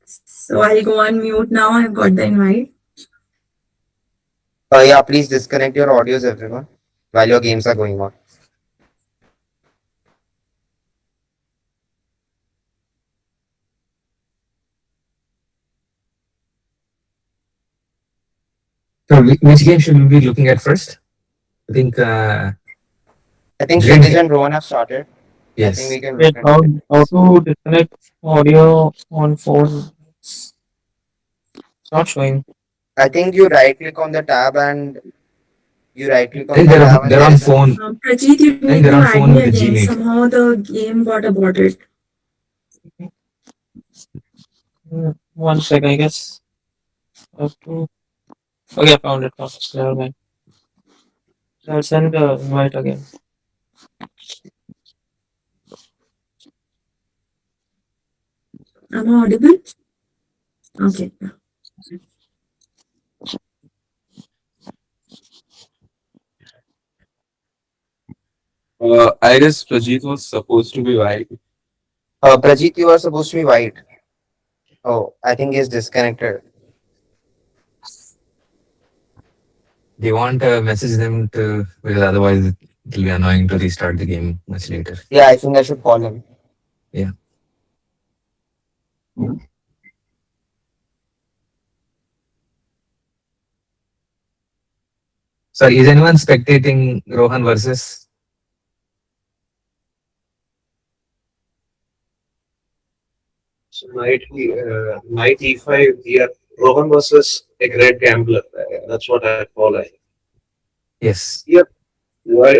So I'll go on mute now. I've got the invite. Yeah, please disconnect your audios, everyone, while your games are going on. So which game should we be looking at first? I think. I think Green- Kshitij and Rohan have started. I think Yes. we can Wait, look at it. how to disconnect audio on phone? It's not showing. I think you right click on the tab and you right click I on think the they're tab on, and they're there on is a phone. Prajeet, you I think need they're to on add phone me with the again. Gmail. Somehow the game got aborted. One sec, I guess. Have to. Okay, I found it. Never mind. I'll send the invite again. Am I audible? Okay. I guess Prajit was supposed to be white. Prajit, you are supposed to be white. Oh, I think he's disconnected. Do you want to message them to, because otherwise it will be annoying to restart the game much later. Yeah, I think I should call him. Yeah. Sorry, is anyone spectating Rohan versus? So knight e5 here. Rohan versus a great gambler. That's what I call it. Yes. Yep. Why?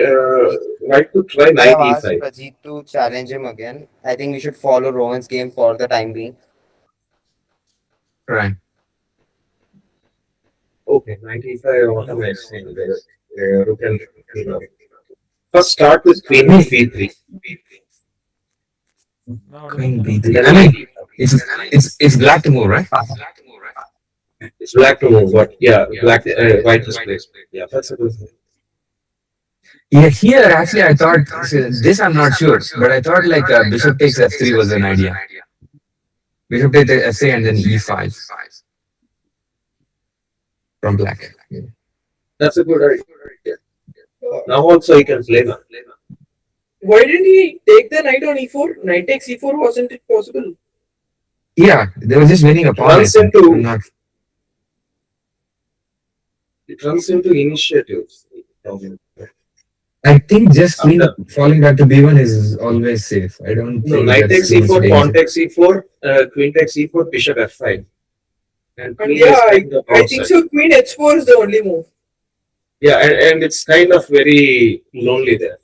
Right to try I knight have asked e5. Prajit to challenge him again. I think we should follow Rohan's game for the time being. Right. Okay, knight e5. What am I saying? Rook and first start with queen b3. Queen b3. I mean, it's black to move, right? It's black to move. What? Yeah, black. White to split. Yeah, that's a good thing. Yeah, here actually I thought this I'm not sure, but I thought like bishop takes f3 was an idea. Bishop takes f3 and then e5 from black. That's a good idea. Now also he can play now. Why didn't he take the knight on e4? Knight takes e4, wasn't it possible? Yeah, they were just winning a pawn. It runs into initiatives. I think just queen falling back to b1 is always safe. I don't No, think knight that's takes e4, pawn takes e4, queen takes e4, bishop f5. And queen Yeah, is kind of I think outside. so. Queen h4 is the only move. Yeah, and it's kind of very lonely there.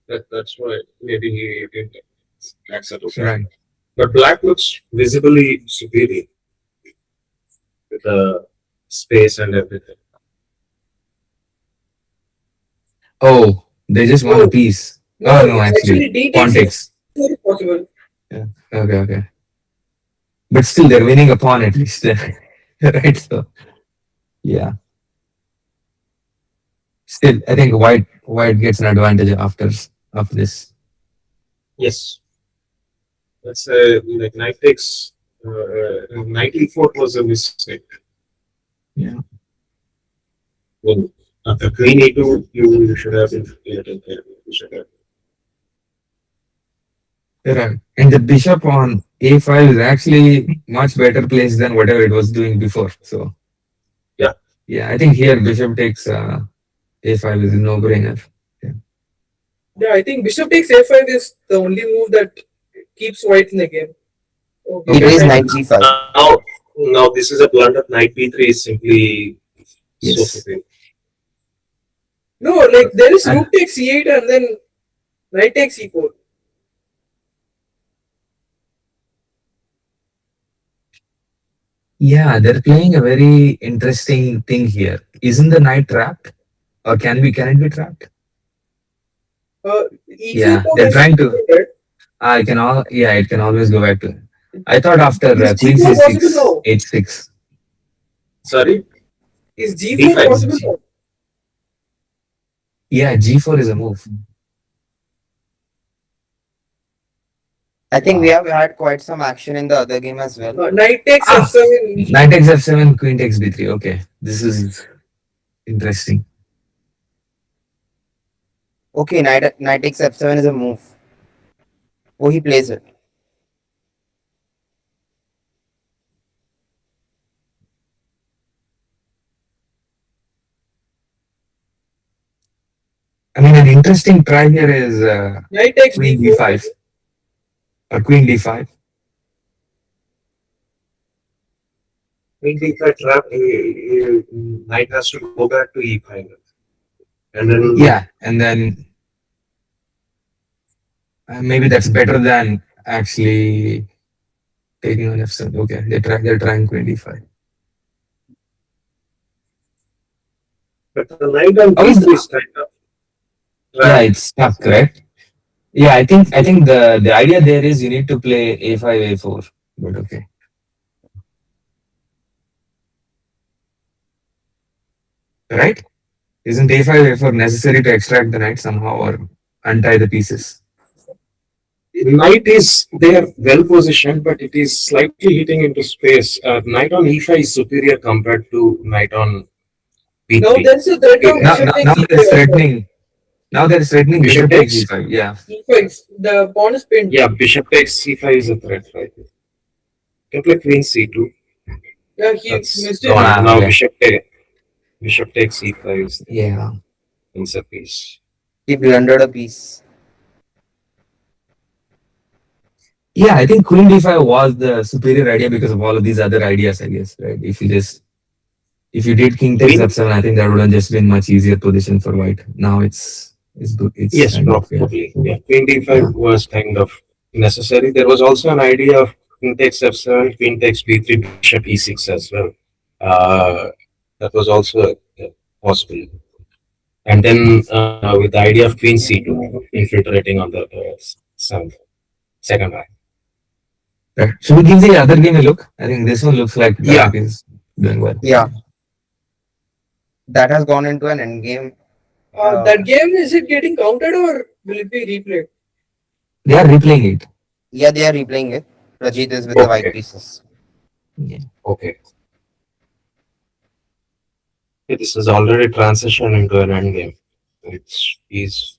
That's why maybe he didn't accept it. Right. But black looks visibly superior with the space and everything. Oh, they just won a piece. No, No, actually, actually, d pawn takes takes. e4 is possible. Yeah. Okay. But still, they're winning a pawn at least. Right. So, yeah. Still, I think white gets an advantage after this. Yes. Let's like knight takes knight e4 was a mistake. Yeah. Well, after queen e2, you should have been taken care of. You should have. Right. And the bishop on a5 is actually much better placed than whatever it was doing before. So, yeah, I think here bishop takes a5 is a no-brainer. Yeah, I think bishop takes a5 is the only move that keeps white in the game. Okay. He plays knight g5. Now this is a blunder. Knight b3 is simply so superior. No, like there is rook takes c8 and then knight takes e4. Yeah, they're playing a very interesting thing here. Isn't the knight trapped? Or can it be trapped? E4 Yeah, they're trying to. It can always go back to. I thought after queen c6, h6. Sorry? Is g4 possible? Yeah, g4 is a move. I think we have had quite some action in the other game as well. Knight takes f7. Knight takes f7, queen takes b3. Okay, this is interesting. Okay, knight takes f7 is a move. Oh, he plays it. I mean, an interesting try here is knight takes queen d4. d5 or queen d5. Queen d5 trap. Knight has to go back to e5, and then and then maybe that's better than actually taking on f7. Okay, they're trying queen d5. But the knight on b3 is kind of. Yeah, it's stuck, right? Yeah, I think the idea there is you need to play a5, a4 but okay. Right? Isn't a5 therefore necessary to extract the knight somehow or untie the pieces? Knight is there well positioned, but it is slightly hitting into space. Knight on e5 is superior compared to knight on b3. Now there's a threat of Now, bishop now, takes now e5 there's as well. threatening. Now there is threatening bishop takes e5. Yeah. E5, the pawn is pinned. Yeah, bishop takes c5 is a threat, right? You can play queen c2. Yeah, he That's missed gone. it. Now yeah. bishop takes e5 is Yeah. wins a piece. He blundered a piece. Yeah, I think queen d5 was the superior idea because of all of these other ideas, I guess, right? If you did king takes f7, I think that would have just been much easier position for white. Now it's good. It's Yes, kind of, probably. Yeah. Queen d5 was kind of necessary. There was also an idea of queen takes f7, queen takes b3, bishop e6 as well. That was also possible. And then with the idea of queen c2 infiltrating on the second line. Right. Should we give the other game a look? I think this one looks like black is doing well. Yeah. That has gone into an endgame. That game, is it getting counted or will it be replayed? They are replaying it. Yeah, they are replaying it. Rajit is with the white pieces. Yeah. Okay. This is already transitioned into an endgame. It's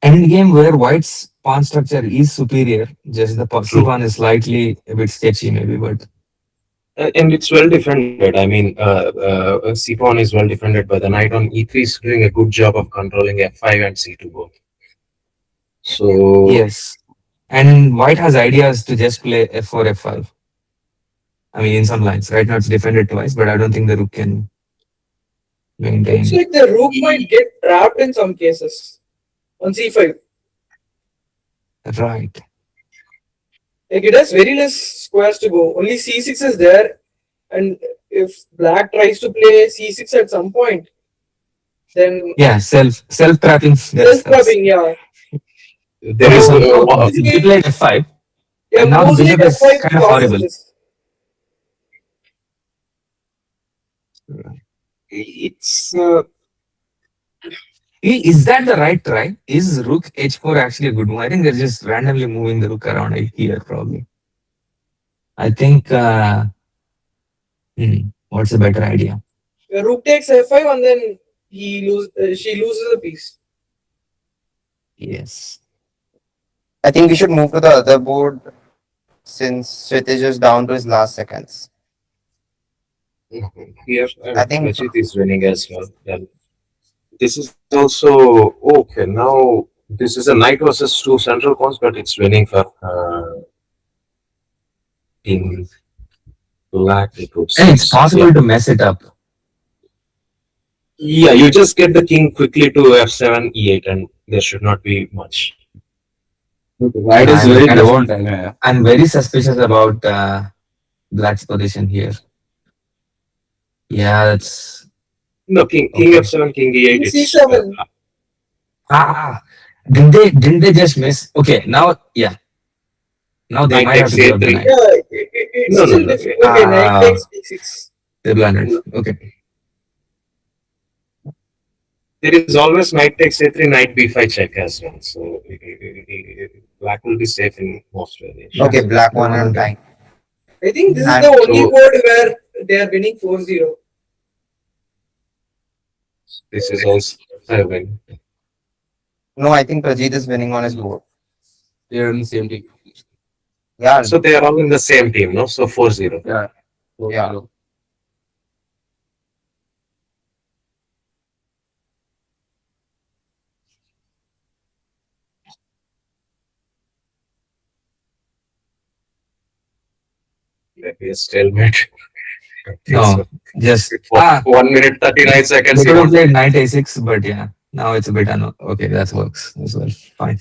Endgame where white's pawn structure is superior, just the c pawn is slightly a bit sketchy maybe, but and it's well defended. I mean, c pawn is well defended by the knight on e3 is doing a good job of controlling f5 and c2 both. So yes. And white has ideas to just play f4, f5. I mean, in some lines. Right now it's defended twice, but I don't think the rook can maintain. Looks like the rook might get trapped in some cases on c5. Right. Like it has very less squares to go. Only c6 is there, and if black tries to play c6 at some point, then Yeah, self-trapping. self-trapping, yeah. There is he played f5. Yeah, and now the moves bishop like is f5 kind of causes horrible. this. It's is that the right try? Is rook h4 actually a good move? I think they're just randomly moving the rook around here probably. I think what's a better idea? Rook takes f5 and then she loses a piece. Yes. I think we should move to the other board since Kshitij is down to his last seconds. here. I think Rajit is winning as well. Then this is also okay. Now this is a knight versus two central pawns, but it's winning for Team Black. And it's possible to mess it up. Yeah, you just get the king quickly to f7, e8, and there should not be much. White is very I'm very suspicious about Black's position here. Yeah, that's No, king f7, king e8. It's, didn't they just miss? Okay, now yeah. Now they might have to give up the knight. It's still different. Okay, knight takes d6. They blundered. Okay. There is always knight takes a3, knight b5 check as well. So black will be safe in most variations. Okay, black one on time. I think this is the only board where they are winning 4-0. This is also a win. No, I think Rajit is winning on his board. They are in the same team. Yeah. So they are all in the same team, no? So 4-0. Yeah. Yeah. Maybe a stalemate. No, just 1 minute 39 seconds. They could have played knight a6, but yeah, now it's a bit okay. That works as well. Fine.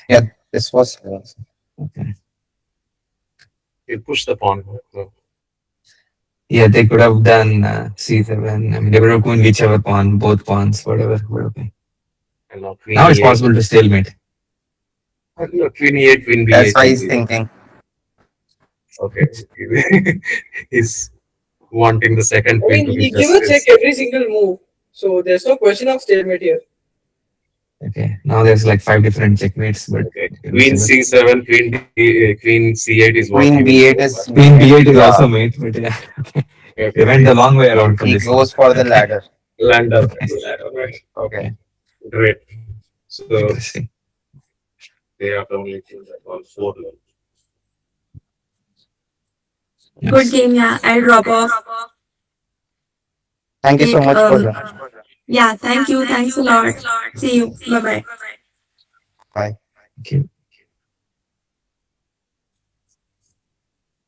Yeah, this was okay. You push the pawn. Yeah, they could have done c7. I mean, they could have gone whichever pawn, both pawns, whatever. Okay. Now it's possible to stalemate. Queen e8, queen b8. That's why he's thinking. Okay. He's wanting the second I queen mean, to be he gave a check justice. every single move, so there's no question of stalemate here. Okay, now there's like 5 different checkmates, but Okay. we'll Queen see. C7, Queen C8 is what Queen he will B8 go. is Queen B8 is yeah. also mate, but yeah, okay. They Okay. went the long way around for He this one. goes for the Okay, ladder. Lander. okay, Right. Okay. okay. Great. So Interesting. they have the only thing that on 4 level. Good Nice. game, yeah. I'll drop off. Thank you so Like, much for that. yeah, thank you. Thanks a lot. See you. Bye bye. Bye. Thank you.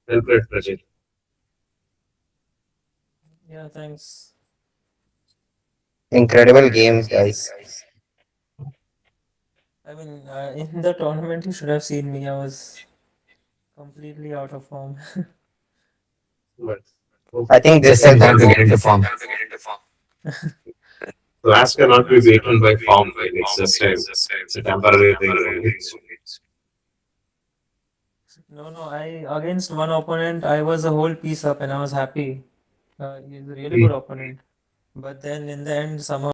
Well played, Prajeet. Yeah, thanks. Incredible games, guys. I mean, in the tournament, you should have seen me. I was completely out of form. But I think this Just in has time to been get into form. class cannot be beaten by form. Right? It's just it's a temporary thing only. No, I against one opponent, I was a whole piece up and I was happy. He's a really good opponent. But then in the end, somehow